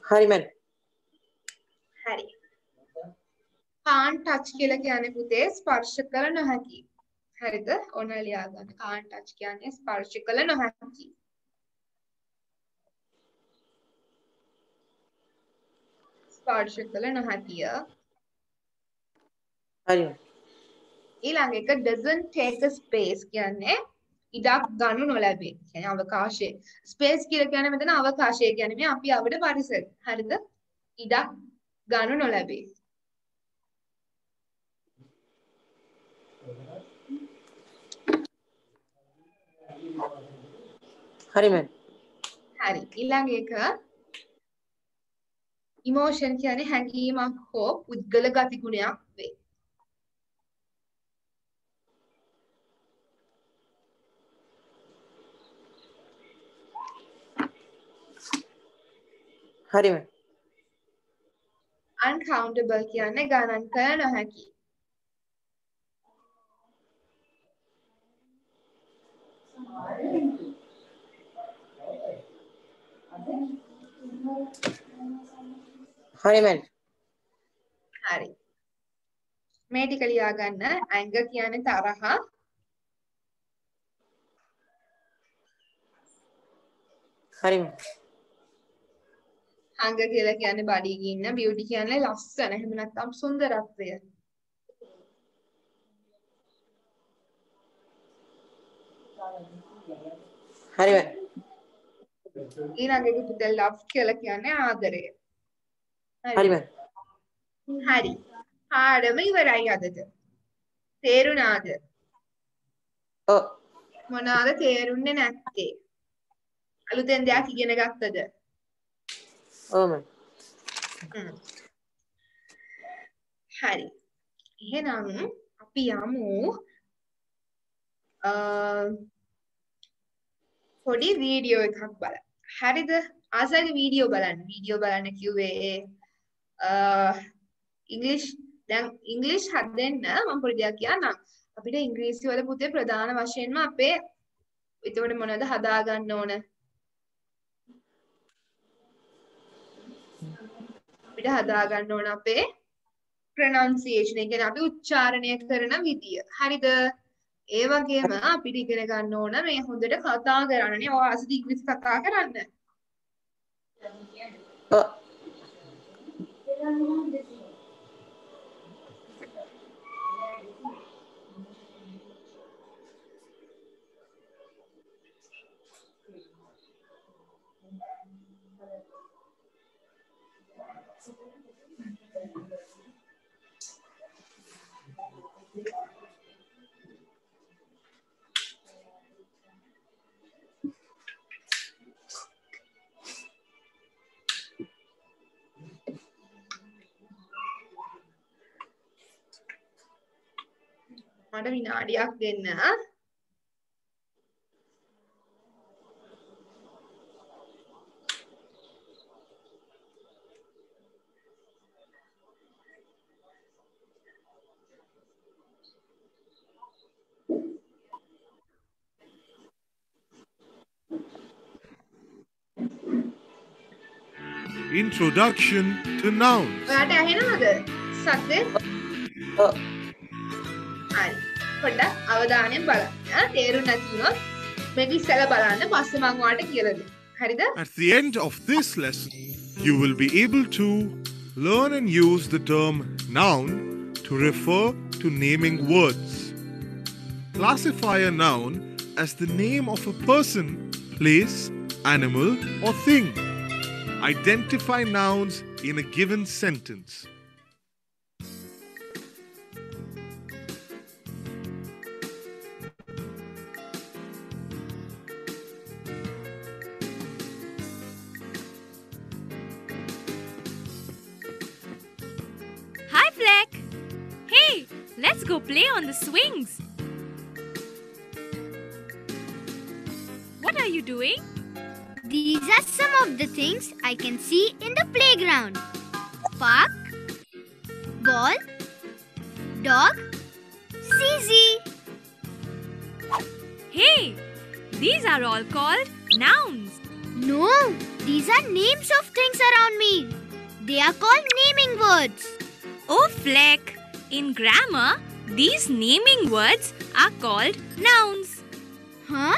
C: හරි මන්.
A: හරි. can't touch කියලා කියන්නේ පුතේ ස්පර්ශ කළ නොහැකි. හරිද? ඔන්න ලියා ගන්න. can't touch කියන්නේ ස්පර්ශ කළ නොහැකි. ස්පර්ශ කළ නොහැකිය.
C: හරි.
A: ඊළඟ එක doesn't take a space කියන්නේ ඉඩක් ගන්නු නොලැබේ. කියන්නේ අවකාශය. ස්පේස් කියලා කියන්නේ මෙතන අවකාශය කියන්නේ මේ අපි අවඩ පරිසරය. හරිද? ඉඩක් ගන්නු නොලැබේ.
C: හරි මෑන්.
A: හරි. ඊළඟ එක ඉමෝෂන් කියන්නේ හැඟීමක් හෝ පුද්ගල ගතිගුණයක් වේ.
C: හරි මෑන්.
A: uncountable කියන්නේ ගණන් කළ නොහැකි.
C: හරි මෑන්.
A: හරි. මේ ටික ලියා ගන්න. anger කියන්නේ තරහ.
C: හරි මෑන්.
A: hunger කියලා කියන්නේ බඩගින්න. ඉන්න. beauty කියන්නේ ලස්සන. එහෙම නැත්නම් සුන්දරත්වය.
C: හරි මෑන්.
A: ඊළඟ එක පුතේ love කියලා කියන්නේ ආදරය.
C: හරි මෑන්.
A: හරි. පාඩම ඉවරයි අදට. තේරුණාද?
C: ඔව්.
A: මොනවාද තේරුන්නේ නැත්තේ? අලුතෙන් දෙයක් ඉගෙන ගත්තද?
C: ඔව් මෑන්.
A: හරි. එහෙනම් අපි යමු පොඩි වීඩියෝ එකක් බලන්න. හරිද? ආසයි වීඩියෝ බලන්න. වීඩියෝ බලන්න කිව්වේ දැන් ඉංග්‍රීසි හදන්න මම පොඩි දෙයක් කියන්නම්. අපිට ඉංග්‍රීසි වල පුතේ ප්‍රධාන වශයෙන්ම අපේ එතකොට මොනවද හදා ගන්න ඕන? අපිට හදා ගන්න ඕන අපේ pronunciation. ඒ කියන්නේ අපි උච්චාරණය කරන විදිය. හරිද? ඒ වගේම අපිට ඉගෙන ගන්න ඕන මේ හොඳට කතා කරන්නනේ. ඔය අසද ඉංග්‍රීසි කතා කරන්න.
C: ඔව්.
A: මට විනාඩියක් දෙන්න.
D: Introduction to nouns.
A: ඔයාට ඇහෙනවද? සද්දේ?
C: ඔව්.
A: හරි. පොඩ්ඩක් අවධානයෙන් බලන්න. තේරුම් නැති වුණොත් මේක ඉස්සෙල්ලා බලන්න පස්සේ මම ඔයාලට කියලා දෙන්නම්. හරිද?
D: At the end of this lesson, you will be able to learn and use the term noun to refer to naming words. Classify a noun as the name of a person, place, animal, or thing. Identify nouns in a given sentence.
E: Hi, Fleck! Hey, let's go play on the swings. What are you doing?
F: These are some of the things I can see in the playground. Park, ball, dog, Zizi.
E: Hey, these are all called nouns.
F: No, these are names of things around me. They are called naming words.
E: Oh, Fleck! In grammar, these naming words are called nouns.
F: Huh?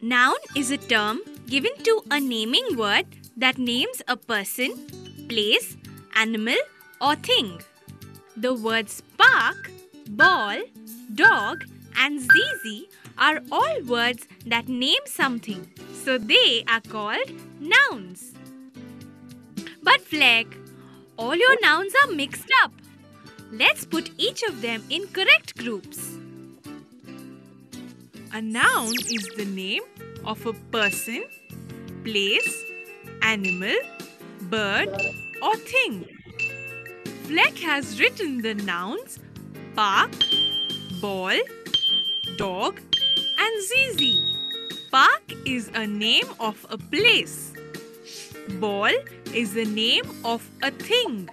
E: Noun is a term given to a naming word that names a person, place, animal, or thing. The words park, ball, dog, and Zizi are all words that name something, so they are called nouns. But Fleck, all your nouns are mixed up. Let's put each of them in correct groups.
G: A noun is the name of a person, place, animal, bird or thing. Fleck has written the nouns park, ball, dog and Zizi. Park is a name of a place. Ball is the name of a thing.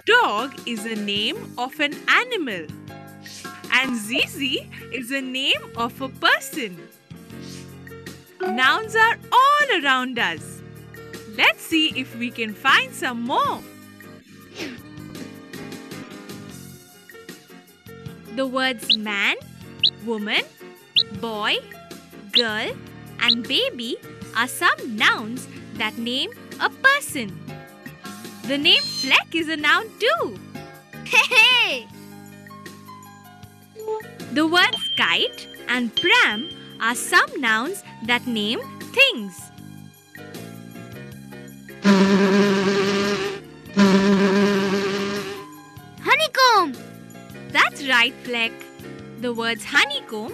G: Dog is the name of an animal. And Zizi is the name of a person. Nouns are all around us. Let's see if we can find some more.
E: The words man, woman, boy, girl and baby are some nouns that name a person. The name Fleck is a noun too.
F: Hey!
E: The words kite and pram are some nouns that name things.
F: Honeycomb!
E: That's right, Fleck. The words honeycomb,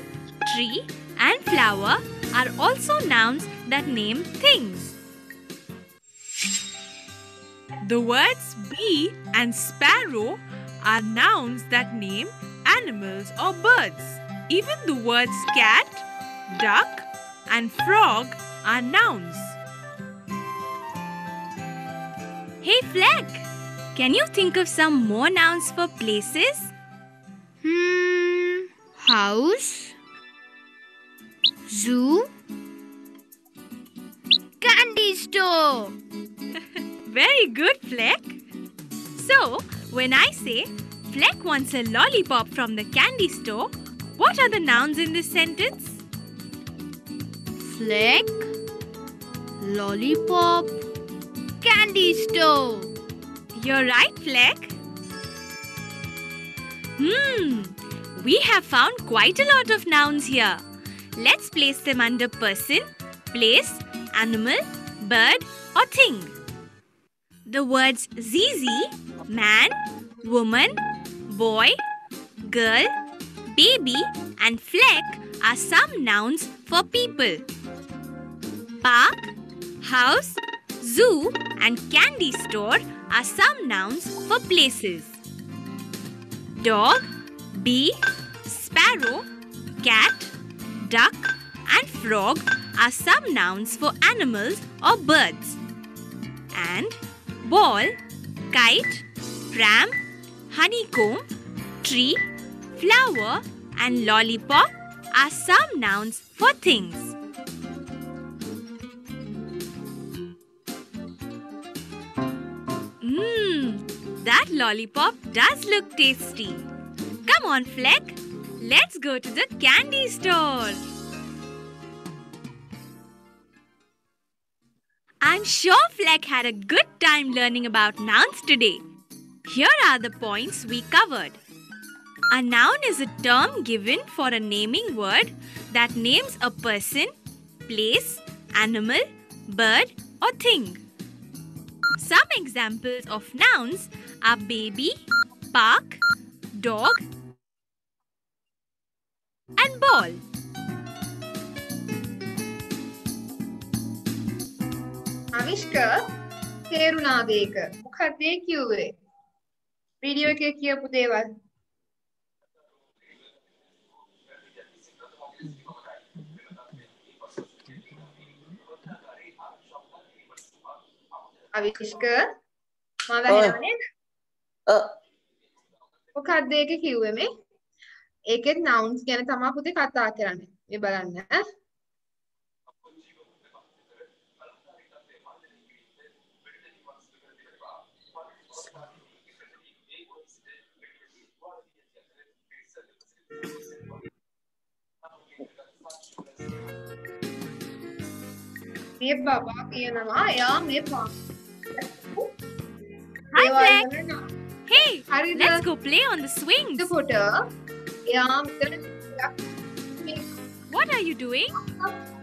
E: tree and flower are also nouns that name things.
G: The words bee and sparrow are nouns that name animals or birds. Even the words cat, duck and frog are nouns.
E: Hey Fleck, can you think of some more nouns for places?
F: House, zoo, candy store.
E: Very good, Fleck. So, when I say Fleck wants a lollipop from the candy store, what are the nouns in this sentence?
F: Fleck, lollipop, candy store.
E: You're right, Fleck. We have found quite a lot of nouns here. Let's place them under person, place, animal, bird or thing. The words Zizi, man, woman, boy, girl, baby and Fleck are some nouns for people. Park, house, zoo and candy store are some nouns for places. Dog, bee, sparrow, cat, duck and frog are some nouns for animals or birds. And ball, kite, pram, honeycomb, tree, flower and lollipop are some nouns for things. That lollipop does look tasty. Come on, Fleck. Let's go to the candy store. I'm sure Fleck had a good time learning about nouns today. Here are the points we covered. A noun is a term given for a naming word that names a person, place, animal, bird or thing. Some examples of nouns are baby, park, dog and ball.
A: Avishka තේරුණාද ඒක? මොකක්ද ඒ කිව්වේ? Video එකේ කියපු දේවල්. අවිෂ්ක මාව ඇහෙනවද? මොකක්ද ඒක කිව්වේ මේ? ඒකේ nouns ගැන තමයි පුතේ කතා කරන්නේ. මේ බලන්න. මේ බබා කියනවා එයා මේ
E: Hi, Fleck. Hey,
A: හරිද?
E: let's go play on the swings.
A: එතකොට එයා මෙතන
E: What are you doing?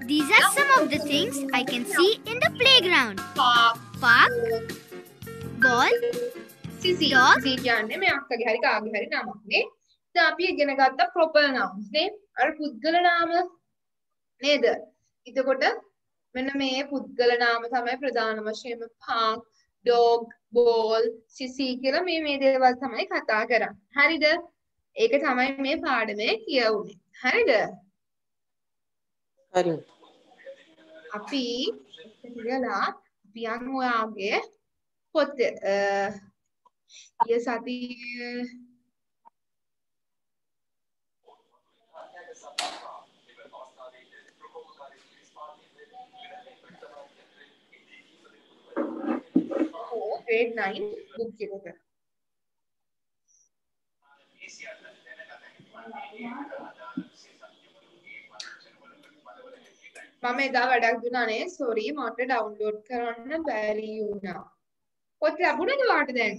F: These are some of the things I can see in the playground. Park, ball,
A: සිසි
F: dog.
A: සිසි කියන්නේ මේ අක්කගේ හරි කාගේ හරි නමක් නේ. දැන් අපි ඉගෙන ගත්ත proper nouns නේ. අර පුද්ගල නාම නේද? එතකොට මෙන්න මේ පුද්ගල නාම තමයි ප්‍රධාන වශයෙන්ම park, dog, ball, සිසි කියලා මේ දේවල් තමයි කතා කරන්නේ. හරිද? ඒක තමයි මේ පාඩමේ කියවුනේ. හරිද?
C: හරි.
A: අපි ඉතිරියලා අපි යමු ඔයාගේ පොත ඊය සතියේ grade 9 book එකක මම එදා වැඩක් දුන්නානේ sorry මට download කරන්න බැරි වුණා. පොත් ලැබුණද ඔයාලට දැන්?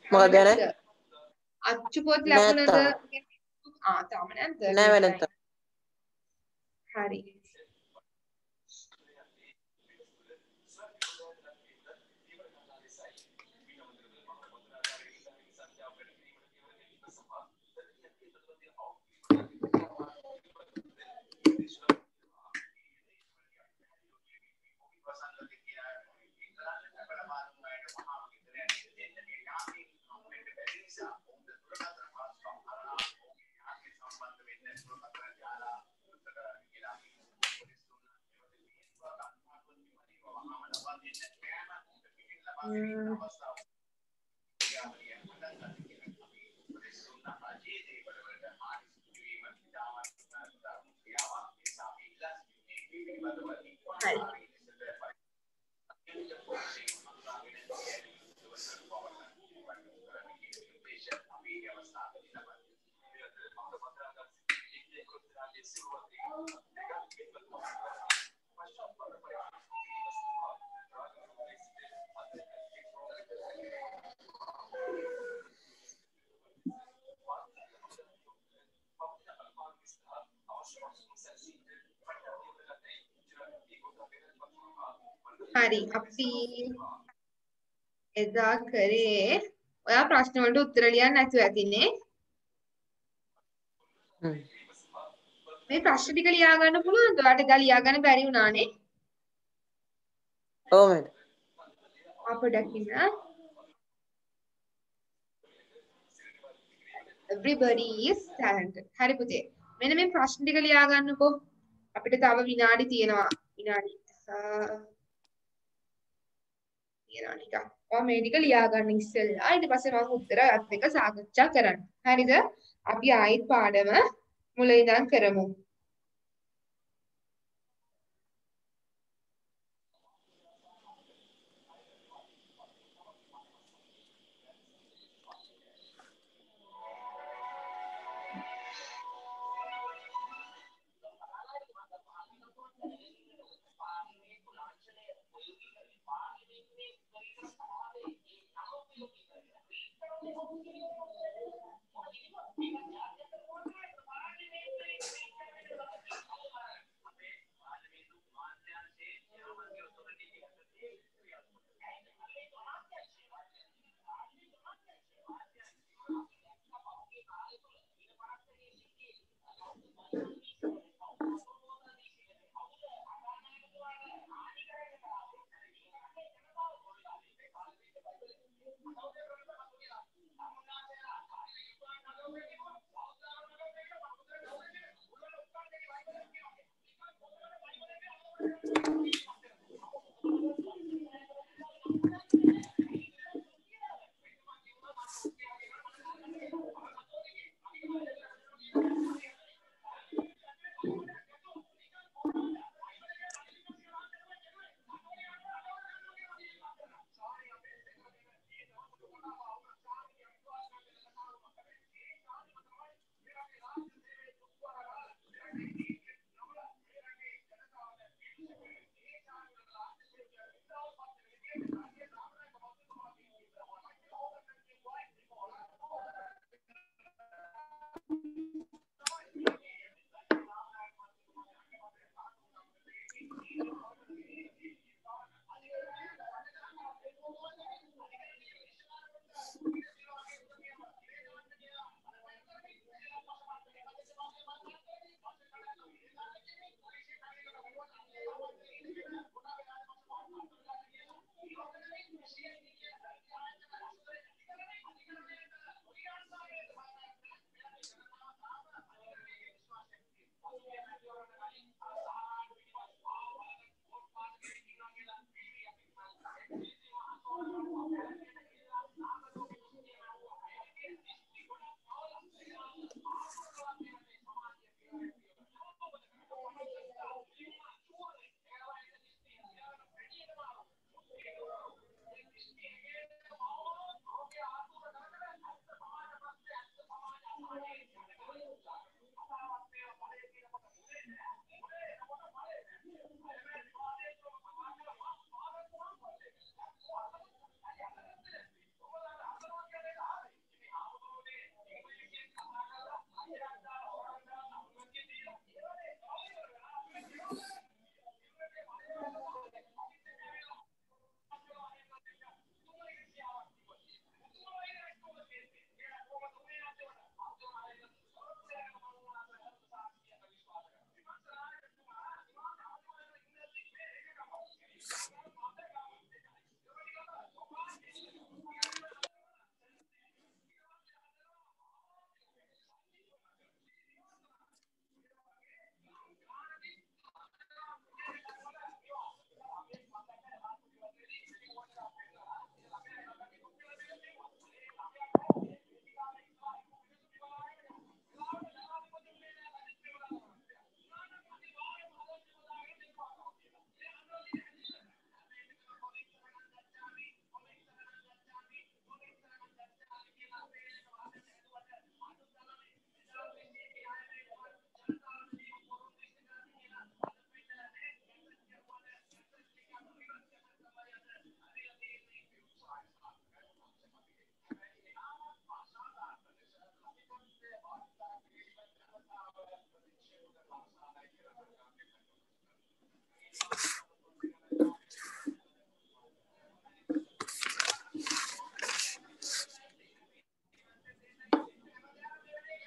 C: මොකද නැ?
A: අච්චු පොත් ලැබුණද? තාම නැද්ද?
C: නෑ වෙනත.
A: හරි. හරි අපි එදා කරේ ඔයා ප්‍රශ්න වලට උත්තර ලියන්න නැතුව ඇතිනේ මේ ප්‍රශ්න ටික ලියා ගන්න පුළුවන්ද ඔයාලට එදා ලියා ගන්න බැරි වුණානේ
C: ඔව් මෑඩම්
A: අප දකින්න everybody is talented හරි පුතේ මෙන්න මේ ප්‍රශ්න ටික ලියා ගන්නකෝ අපිට තව විනාඩි තියෙනවා විනාඩි ටිකක්. ඔයා මේ ටික ලියා ගන්න ඉස්සෙල්ලා ඊට පස්සේ මම උත්තර අත් එක සාකච්ඡා කරන්න. හරිද? අපි ආයෙත් පාඩම මුල ඉඳන් කරමු.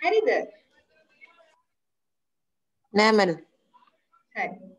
A: හරිද?
C: නෑ මැඩම්.
A: හරි.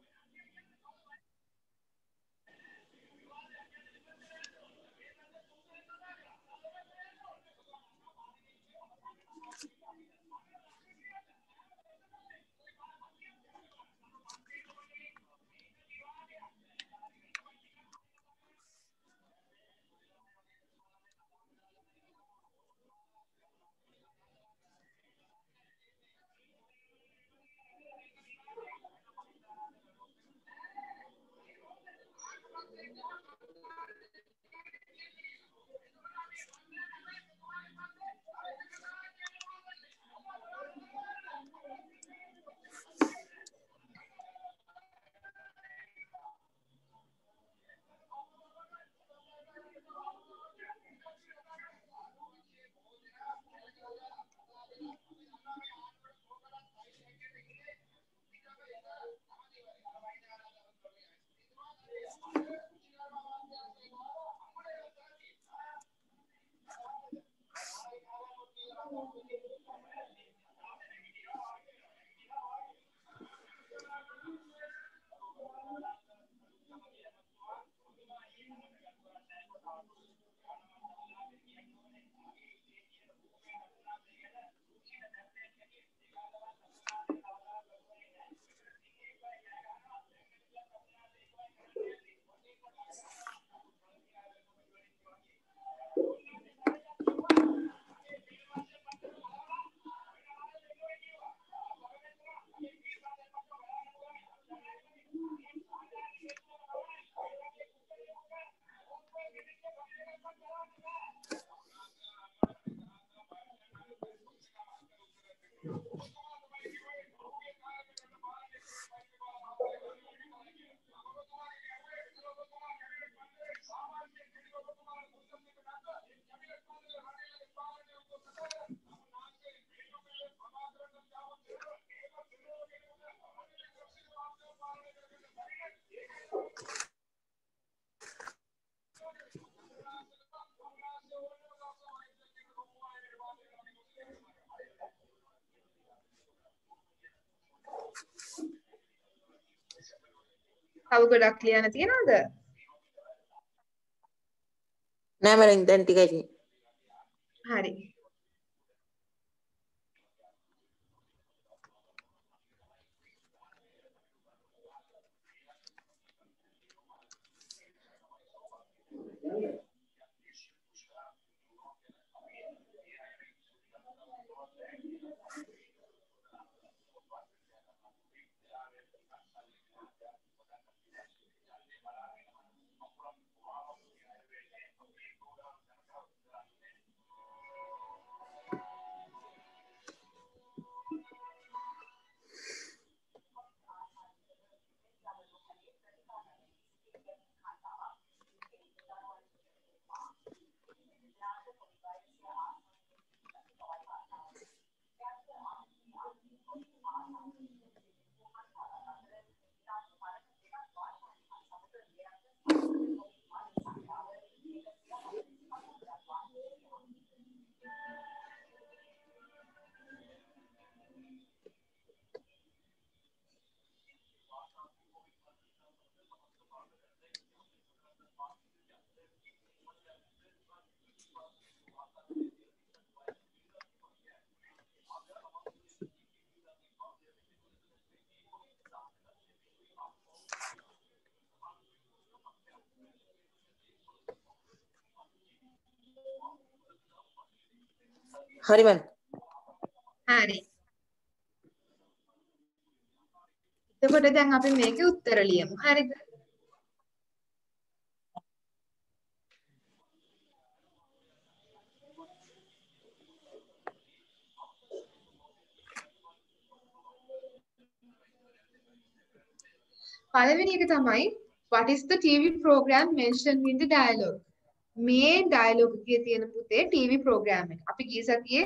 A: තව ගොඩක් ලියන්න තියනවද?
C: නෑ මැඩම් දැන් ටිකයි තියෙන්නේ.
A: හරි.
C: හරි මැඩම්.
A: හරි. එතකොට දැන් අපි මේකේ උත්තර ලියමු. හරිද? පළවෙනි එක තමයි what is the TV program mentioned in the dialogue? මේ dialogue එකේ තියෙන පුතේ TV program එක. අපි ගිය සතියේ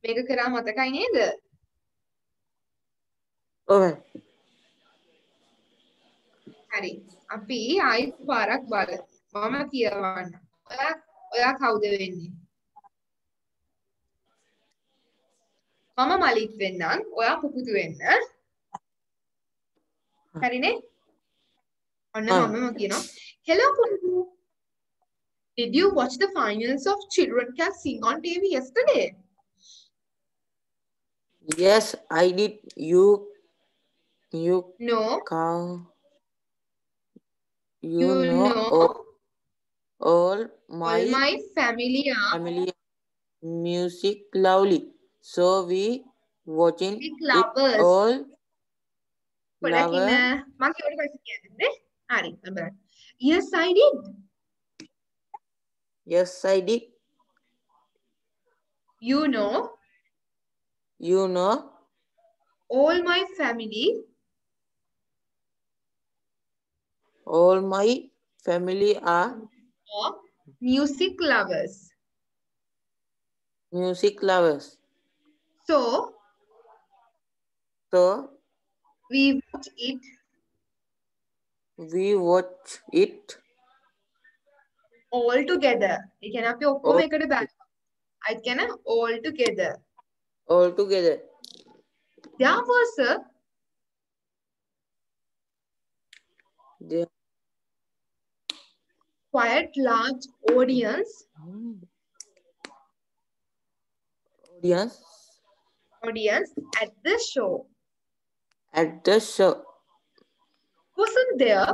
A: මේක කරා මතකයි නේද?
C: ඔව් මැඩම්.
A: හරි. අපි ආයෙත් පාරක් බලමු. මම කියවන්න. ඔයා කවුද වෙන්නේ? මම මලික් වෙන්නම්. ඔයා පුපුතු වෙන්න. හරිනේ? ඔන්න මමම කියනවා. Hello පුපුතු. Did you watch the finals of Children Can Sing on TV yesterday?
C: Yes, I did. You
A: No.
C: You know all
A: All my family are
C: family music lovely. So we watching
A: big
C: it
A: lovers.
C: all.
A: පොඩක් ඉන්න. මම කියවට පස්සේ කියන්නේ. හරි. බලන්න. Yes, I did.
C: Yes, I did.
A: You know all my family
C: are
A: music lovers. So we watch it all together. ඒ කියන්නේ අපි ඔක්කොම එකට බලනවා. අයිත් කියන all together. There was a quite large audience at the show. Wasn't there?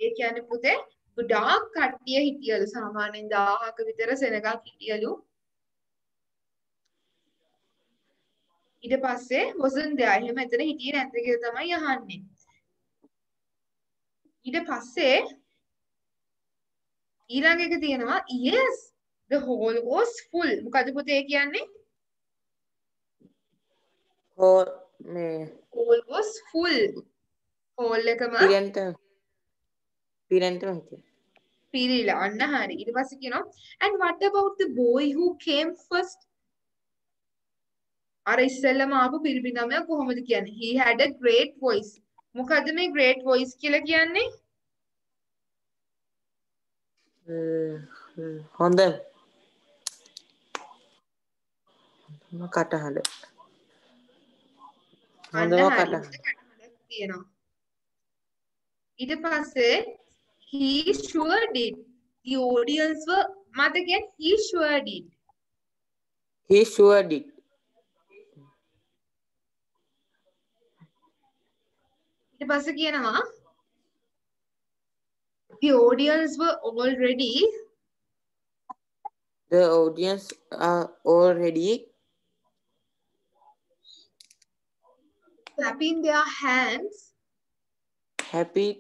A: ඒ කියන්නේ පුතේ ගොඩාක් කට්ටිය හිටියලු සාමාන්‍යයෙන් 1000ක විතර සෙනගක් හිටියලු. ඊට පස්සේ wasn't there එහෙම එතන හිටියේ නැද්ද කියලා තමයි අහන්නේ. ඊට පස්සේ ඊළඟ එක තියෙනවා yes the hall was full. මොකද පුතේ කියන්නේ? hall was full. hall එකම පිරීලා අන්න හරි. ඊට පස්සේ කියනවා and what about the boy who came first? අර ඉස්සෙල්ලම ආපු පිරිපිනමයා කොහොමද කියන්නේ? He had a great voice. මොකද්ද මේ great voice කියලා කියන්නේ?
C: හොඳ කටහඬ.
A: තියෙනවා. ඊට පස්සේ he sure did. The audience were මත කියන්නේ he sure did. ඊට පස්සේ කියනවා the audience were already clapping their hands. clapping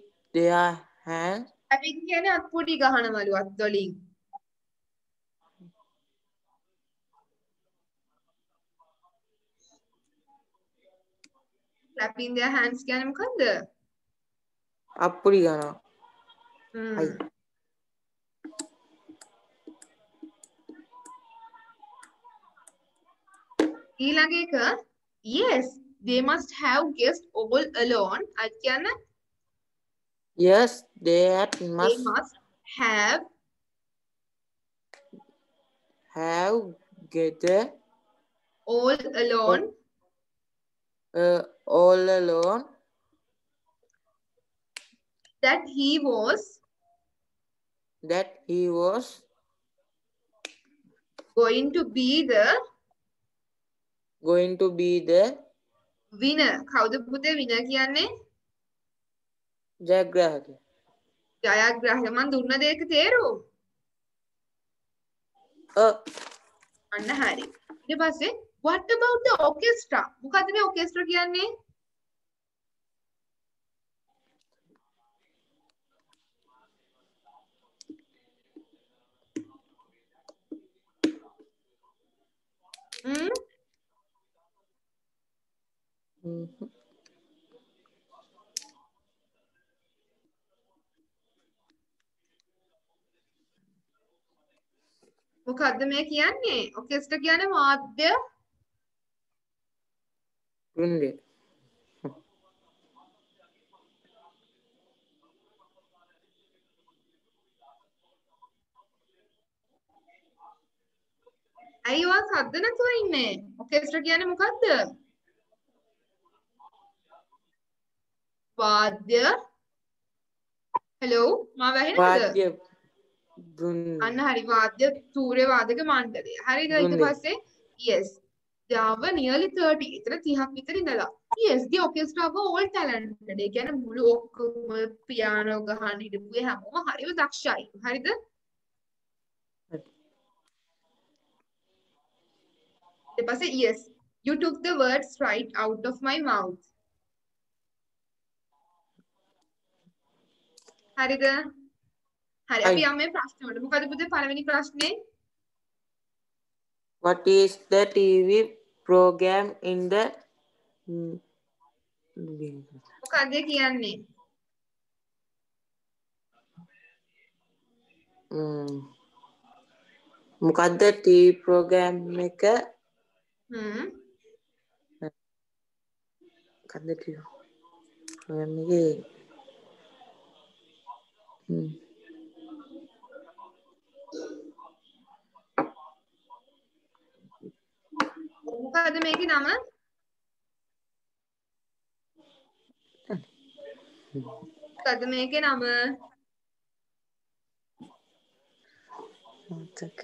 A: කියන්නේ අත්පොඩි ගහනවලු අත් වලින්. clapping their hands කියන්නේ මොකද්ද?
C: අප්පුඩි ගන්නවා.
A: ඊළඟ එක yes they must have guessed all alone. අත් කියන්නේ
C: yes they must
A: have
C: gathered
A: all alone that he was going to be the winner. කවුද පුතේ winner කියන්නේ?
C: ජයග්‍රාහකයා.
A: ජයග්‍රාහකයා මන් දුන්න දෙයක තේරුම. අන්න හරි. ඊට පස්සේ what about the orchestra? මොකද්ද මේ orchestra කියන්නේ? මොකද්ද මේ කියන්නේ? orchestra කියන්නේ වාද්‍ය
C: වෘන්දය.
A: ඇයි ඔයා සද්ද නැතුව ඉන්නේ? ඔකෙස්ට්‍රා කියන්නේ මොකද්ද? වාද්‍ය. හෙලෝ මාව ඇහෙනවද?
C: වාද්‍ය දුන්
A: අන්න හරි වාද්‍ය සූර්ය වාදක මණ්ඩලය. හරිද? ඊට
C: දුන්නේ.
A: පස්සේ yes. There were nearly 30. එතන 30ක් විතර ඉඳලා. Yes, the orchestra were all talented. ඒ කියන්නේ මුළු ඔක්කොම පියානෝ ගහන්න හිටපු හැමෝම හරිම දක්ෂයි. හරිද? ඊට පස්සේ yes, you took the words right out of my mouth. හරිද? හරි අපි යමු මේ ප්‍රශ්න වලට. මොකද පුතේ පළවෙනි ප්‍රශ්නේ?
C: What is the TV program in the
A: මොකද කියන්නේ?
C: මොකද්ද TV program එක? මොකද්ද TV program එකේ?
A: මොකද මේකේ නම? මොකද මේකේ නම?
C: මතක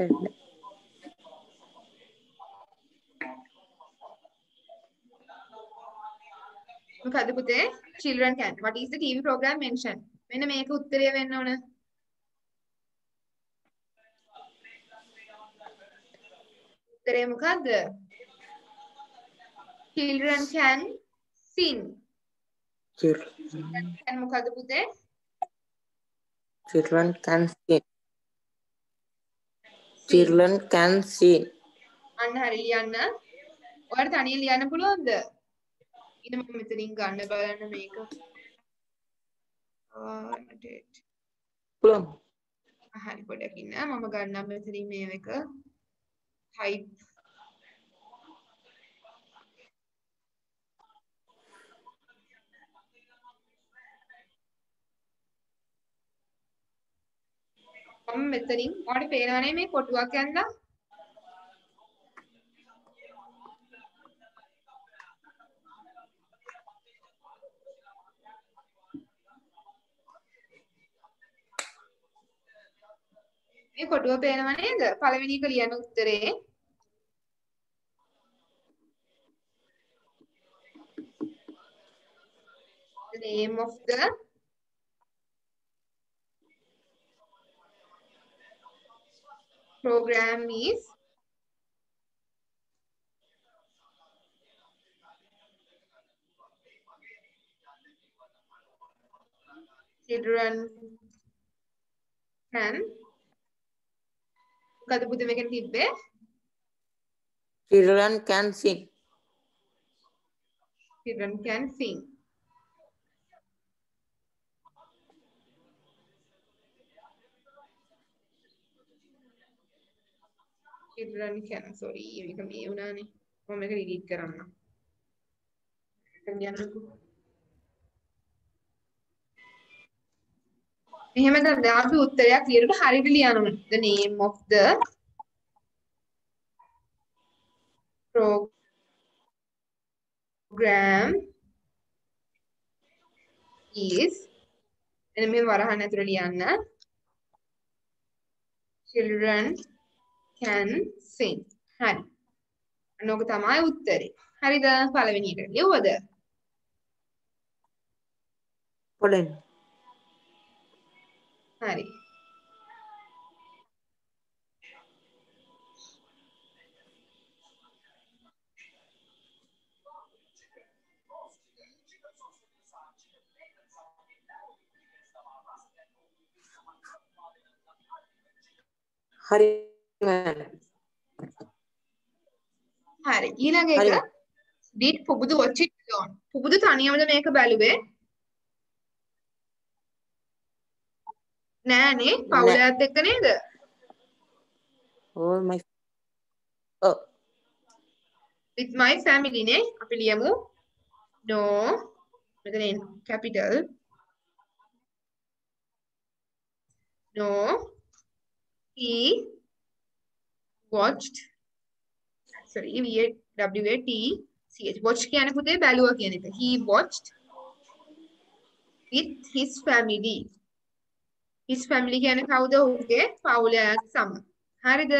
A: මොකද පුතේ? Children can. What is the TV program mentioned? මෙන්න මේක උත්තරය වෙන්න ඕන. උත්තරය මොකද්ද? Children can sing. Children can මොකද පුතේ?
C: Children can sing. Children can sing.
A: අන්න හරි ලියන්න. ඔයාලට තනියෙන් ලියන්න පුළුවන්ද? ඊට මම මෙතනින් ගන්න බලන්න මේක.
C: පුළුවන්.
A: හරි පොඩ්ඩක් ඉන්න. මම ගන්නම් මෙතනින් මේ එක. type මම මෙතනින් ඔයාලට පේනවනේ මේ කොටුවක් යන්නා මේ කොටුව පේනව නේද? පළවෙනි එක ලියන උත්තරේ the name of the program is children can මොකද පුතේ මේකෙන් තිබ්බේ?
C: Children can sing.
A: Children can sing. Children can. Sorry, මේක මේ වුණානේ. මම මේක delete කරන්න. මෙහෙම තමයි අපි උත්තරයක් ලියනකොට හරියට ලියන්න ඕනේ. The name of the program is එන්න මෙහෙම වරහන් ඇතුළේ ලියන්න. Children can sing. හරි. අනෝක තමයි උත්තරේ. හරිද? පළවෙනි එක ලියුවද?
C: පොඩෙන්.
A: හරි.
C: හරි.
A: හරි. ඊළඟ එක did Pubudu watch it alone. පුබුදු තනියමද මේක බැලුවේ? නෑනේ පවුලත් එක්ක නේද?
C: Oh my
A: with my family නේ අපි ලියමු no මෙතන capital no he watched sorry WATCH watch කියන්නේ පුතේ බැලුවා කියන එක. He watched with his family. His family කියන්නේ කවුද? ඔහුගේ පවුලේ අයත් සමග. හරිද?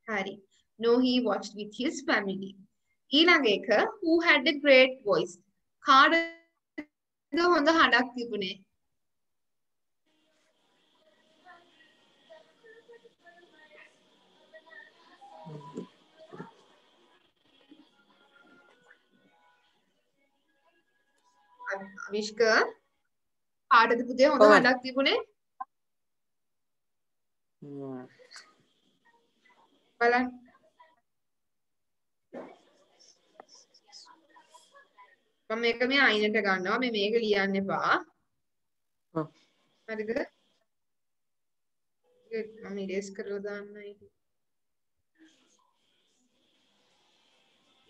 A: හරි. No, he watched with his family. ඊළඟ එක who had a great voice. කාටද හොඳ හඬක් තිබුණේ? අවිෂ්ක කාටද පුතේ හොඳ හඬක් තිබුණේ? බලන්න. මම මේක මේ අයිනට ගන්නවා. මේ මේක ලියන්න එපා. හරිද? මම ඉරේස් කරලා දාන්නයි.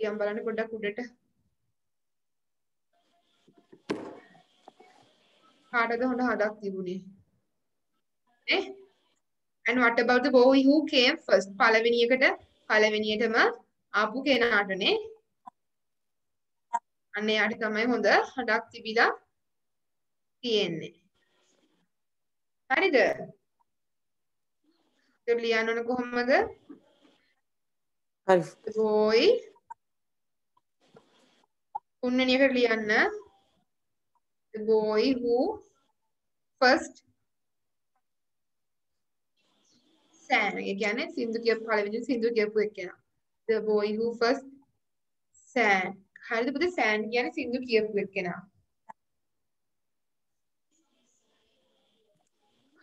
A: යම් බලන්න පොඩ්ඩක් උඩට. කාටද හොඳ හඬක් තිබුණේ? නේ? And what about the boy who came first? පළවෙනියටම ආපු කෙනාටනේ. අන්න එයාට තමයි හොඳ හඬක් තිබිලා තියෙන්නේ. හරිද? ඒක ලියන්න ඕන කොහොමද?
C: හරි.
A: boy තුන්වෙනි එකට ලියන්න. The boy who first sang. ඒ කියන්නේ සින්දු කියපු පළවෙනි සින්දු කියපු එකනා. The boy who first sang. හරිද පුතේ? sang කියන්නේ සින්දු කියපු එකනා.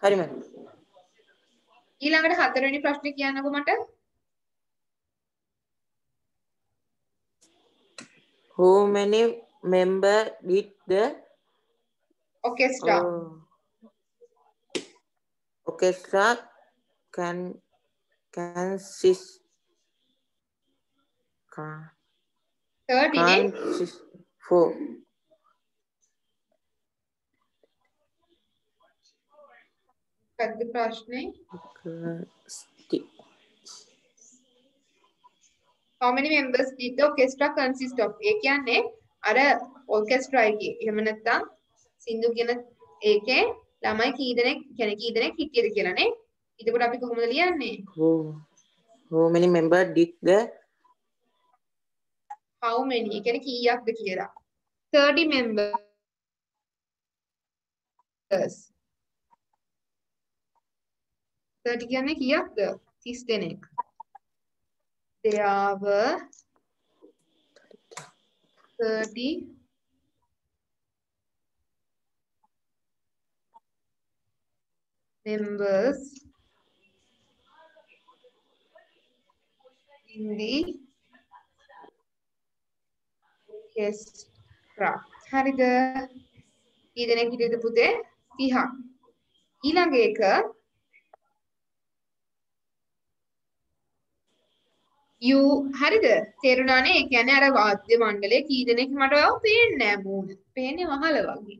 C: හරි මම.
A: ඊළඟට හතරවෙනි ප්‍රශ්නේ කියන්නකෝ මට.
C: How many members did the
A: orchestra
C: consist
A: 30 නේ?
C: for?
A: මොකක්ද ප්‍රශ්නේ? How many members did the orchestra consist of? ඒ කියන්නේ අර orchestra එකේ එහෙම නැත්නම් සින්දු කියන ඒකේ ළමයි කී දෙනෙක් හිටියද කියලා නේ. එතකොට අපි කොහොමද ලියන්නේ?
C: How many members did the
A: how many ඒ කියන්නේ කීයක්ද කියලා. 30 members. 30 කියන්නේ කීයක්ද? 30 දෙනෙක්. There were 30 members in the orchestra. හරිද? කී දෙනෙක් හිටියද පුතේ? 30ක්. ඊළඟ එක you හරිද? තේරුණානේ? ඒ කියන්නේ අර වාද්‍ය මණ්ඩලයේ කී දෙනෙක් මට ඔයාව පේන්නේ නැහැ මූණ. පේන්නේ වහල වගේ.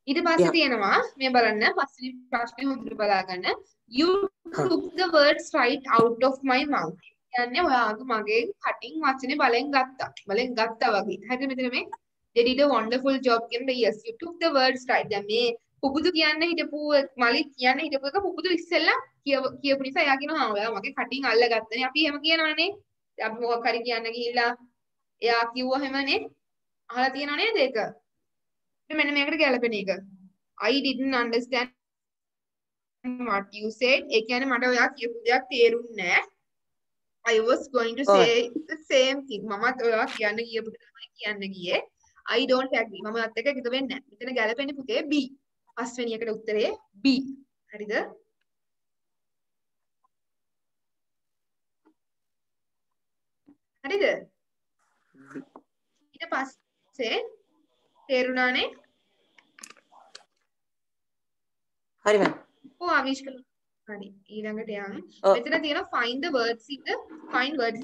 A: ඊට පස්සේ තියෙනවා මේ බලන්න පස්වෙනි ප්‍රශ්නේ හොඳට බලාගන්න. You took the words right out of my mouth. කියන්නේ ඔයාගේ මගේ කටින් වචනේ බලෙන් ගත්තා වගේ. හරිද? මෙතන මේ they did a wonderful job කියන yes you took the words right. දැන් මේ පුබුදු කියන්න හිටපු මලික් කියන්න හිටපු එක පුබුදු ඉස්සෙල්ලා කියපු නිසා එයා කියනවා ඔයා මගේ කටින් අල්ලගත්තනේ. අපි එහෙම කියනවනේ. අපි මොකක් හරි කියන්න ගිහිල්ලා එයා කිව්වහෙමනේ. අහලා තියෙනව නේද ඒක? මෙන්න මේකට ගැලපෙන එක. I didn't understand what you said. ඒ කියන්නේ මට ඔයා කියපු දෙයක් තේරුන්නේ නැහැ. I was going to say the same thing. මමත් ඔයා කියන්න කියපු දේ තමයි කියන්න ගියේ. I don't agree. මම අත් එක එකතු වෙන්නේ නැහැ. මෙතන ගැලපෙන්නේ පුතේ B. පස්වෙනි එකට උත්තරේ B. හරිද? හරිද? ඊට පස්සේ තේරුණානේ?
C: හරි මම.
A: ඔව් ආවිෂ්කල. හරි. ඊළඟට යන්න. මෙතන තියෙනවා find words in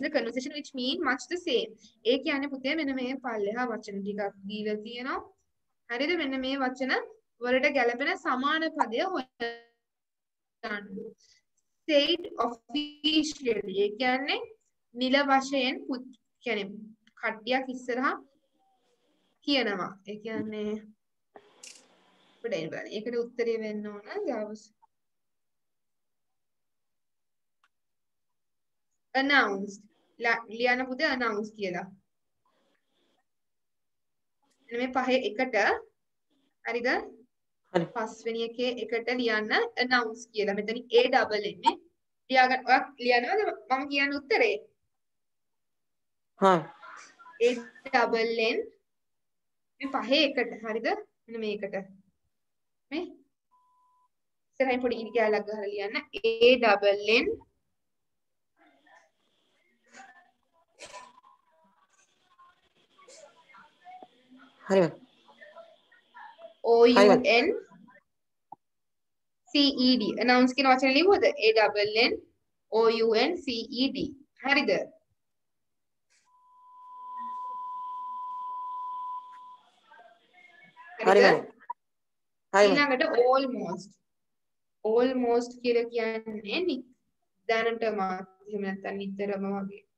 A: the conversation which mean much the same. ඒ කියන්නේ පුතේ මෙන්න මේ පල්ලෙහා වචන ටිකක් දීලා තියෙනවා. හරිද? මෙන්න මේ වචන වලට ගැලපෙන සමාන පදය හොයන්න. said officially. ඒ කියන්නේ නිල වශයෙන් කියන්නේ කට්ටියක් ඉස්සරහා කියනවා. ඒ කියන්නේ අපිට ඒකට උත්තරේ වෙන්න ඕන දවස්. announced. ලියන්න පුතේ announce කියලා. එන්න මේ පහේ එකට හරිද?
C: හරි.
A: පස්වෙනි එකේ එකට ලියන්න announce කියලා. මෙතනින් A double එන්නේ. ලියාගන්න. ඔයා ලියනවද මම කියන උත්තරේ?
C: හා
A: A double N මේ පහේ එකට හරිද? මෙන්න මේකට. මේ ඉස්සරහින් පොඩි ඉරි කැලක් ගහලා ලියන්න. A double N
C: හරි මම
A: O-U-N C-E-D announce කියන වචනේ ලියුවද? A-double-N O-U-N-C-E-D හරිද?
C: හරි මම
A: ඊළඟට almost කියලා කියන්නේ දැනටම එහෙම නැත්නම් නිතරම වගේ.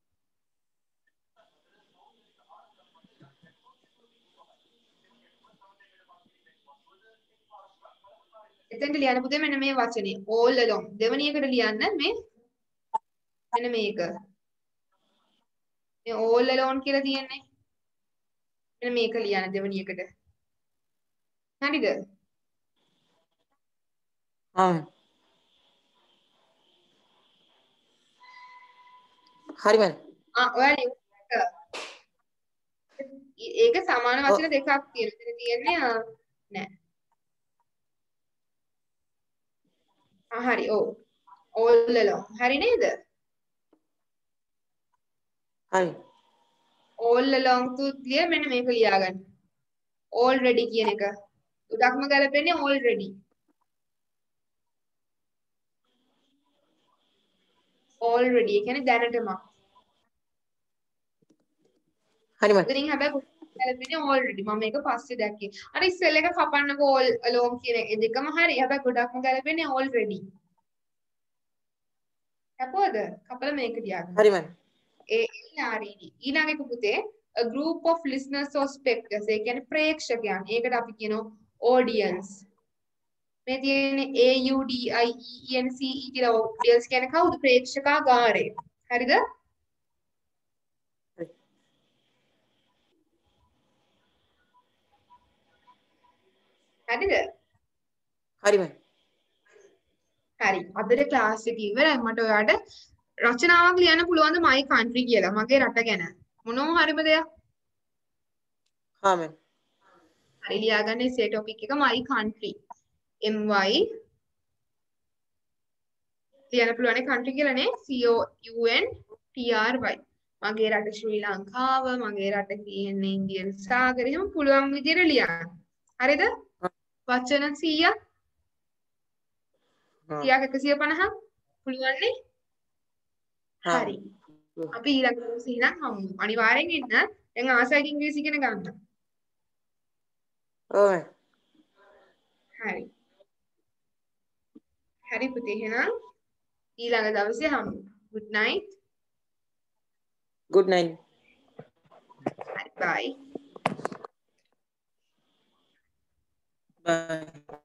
A: එතෙන්ට ලියන්න පුතේ මෙන්න මේ වචනේ all along දෙවෙනි එකට ලියන්න මේ මෙන්න මේක මේ all alone කියලා තියෙන්නේ මෙන්න මේක ලියන්න දෙවෙනි එකට හරිද
C: හරි මම
A: ඔයාලා ඒක සමාන වචන දෙකක් තියෙනවා එතන තියෙන්නේ නෑ හරි ඔව් all along හරි නේද
C: හරි
A: all along තුලිය මෙන්න මේක ලියාගන්න already කියන එක උඩක්ම ගලපෙන්නේ already already ඒ කියන්නේ දැනටම
C: හරි මම
A: ඉතින් හැබැයි ගලපෙන්නේ already මම මේක පස්සේ දැක්කේ අර ඉස්සෙල් එක කපන්නකෝ all along කියන එක දෙකම හරි හැබැයි ගොඩක්ම ගලපෙන්නේ already හපුවද කපලා මේක තියාගන්න
C: හරි මම
A: ALRED ඊළඟ එක පුතේ a group of listeners or spectators ඒ කියන්නේ ප්‍රේක්ෂකයන් ඒකට අපි කියනවා audience මේ තියෙන්නේ AUDIENCE කියලා audience කියන්නේ කවුද ප්‍රේක්ෂකාගාරය හරිද හරිද
C: හරි මම
A: හරි අදට ක්ලාස් එක ඉවරයි මට ඔයාලට රචනාවක් ලියන්න පුළුවන්ද my country කියලා මගේ රට ගැන මොනවා හරිම දෙයක්
C: හා මම
A: හරි ලියාගන්න ඉසේ ටොපික් එක my country MY ලියන්න පුළුවන් country කියලා නේ COUNTRY මගේ රට ශ්‍රී ලංකාව මගේ රට කියන්නේ ඉන්දියන් සාගරය එහෙම පුළුවන් විදිහට ලියන්න හරිද වචන 100ක් 150 පුළුවන් නේ හරි අපි ඊළඟ දවසේ ඉඳන් හමු අනිවාර්යෙන් එන්න දැන් ආසයික ඉංග්‍රීසි ඉගෙන ගන්න
C: ඔව්
A: හරි හරි පුතේ එහෙනම් ඊළඟ දවසේ හමු good night
C: good night
A: bye
C: bye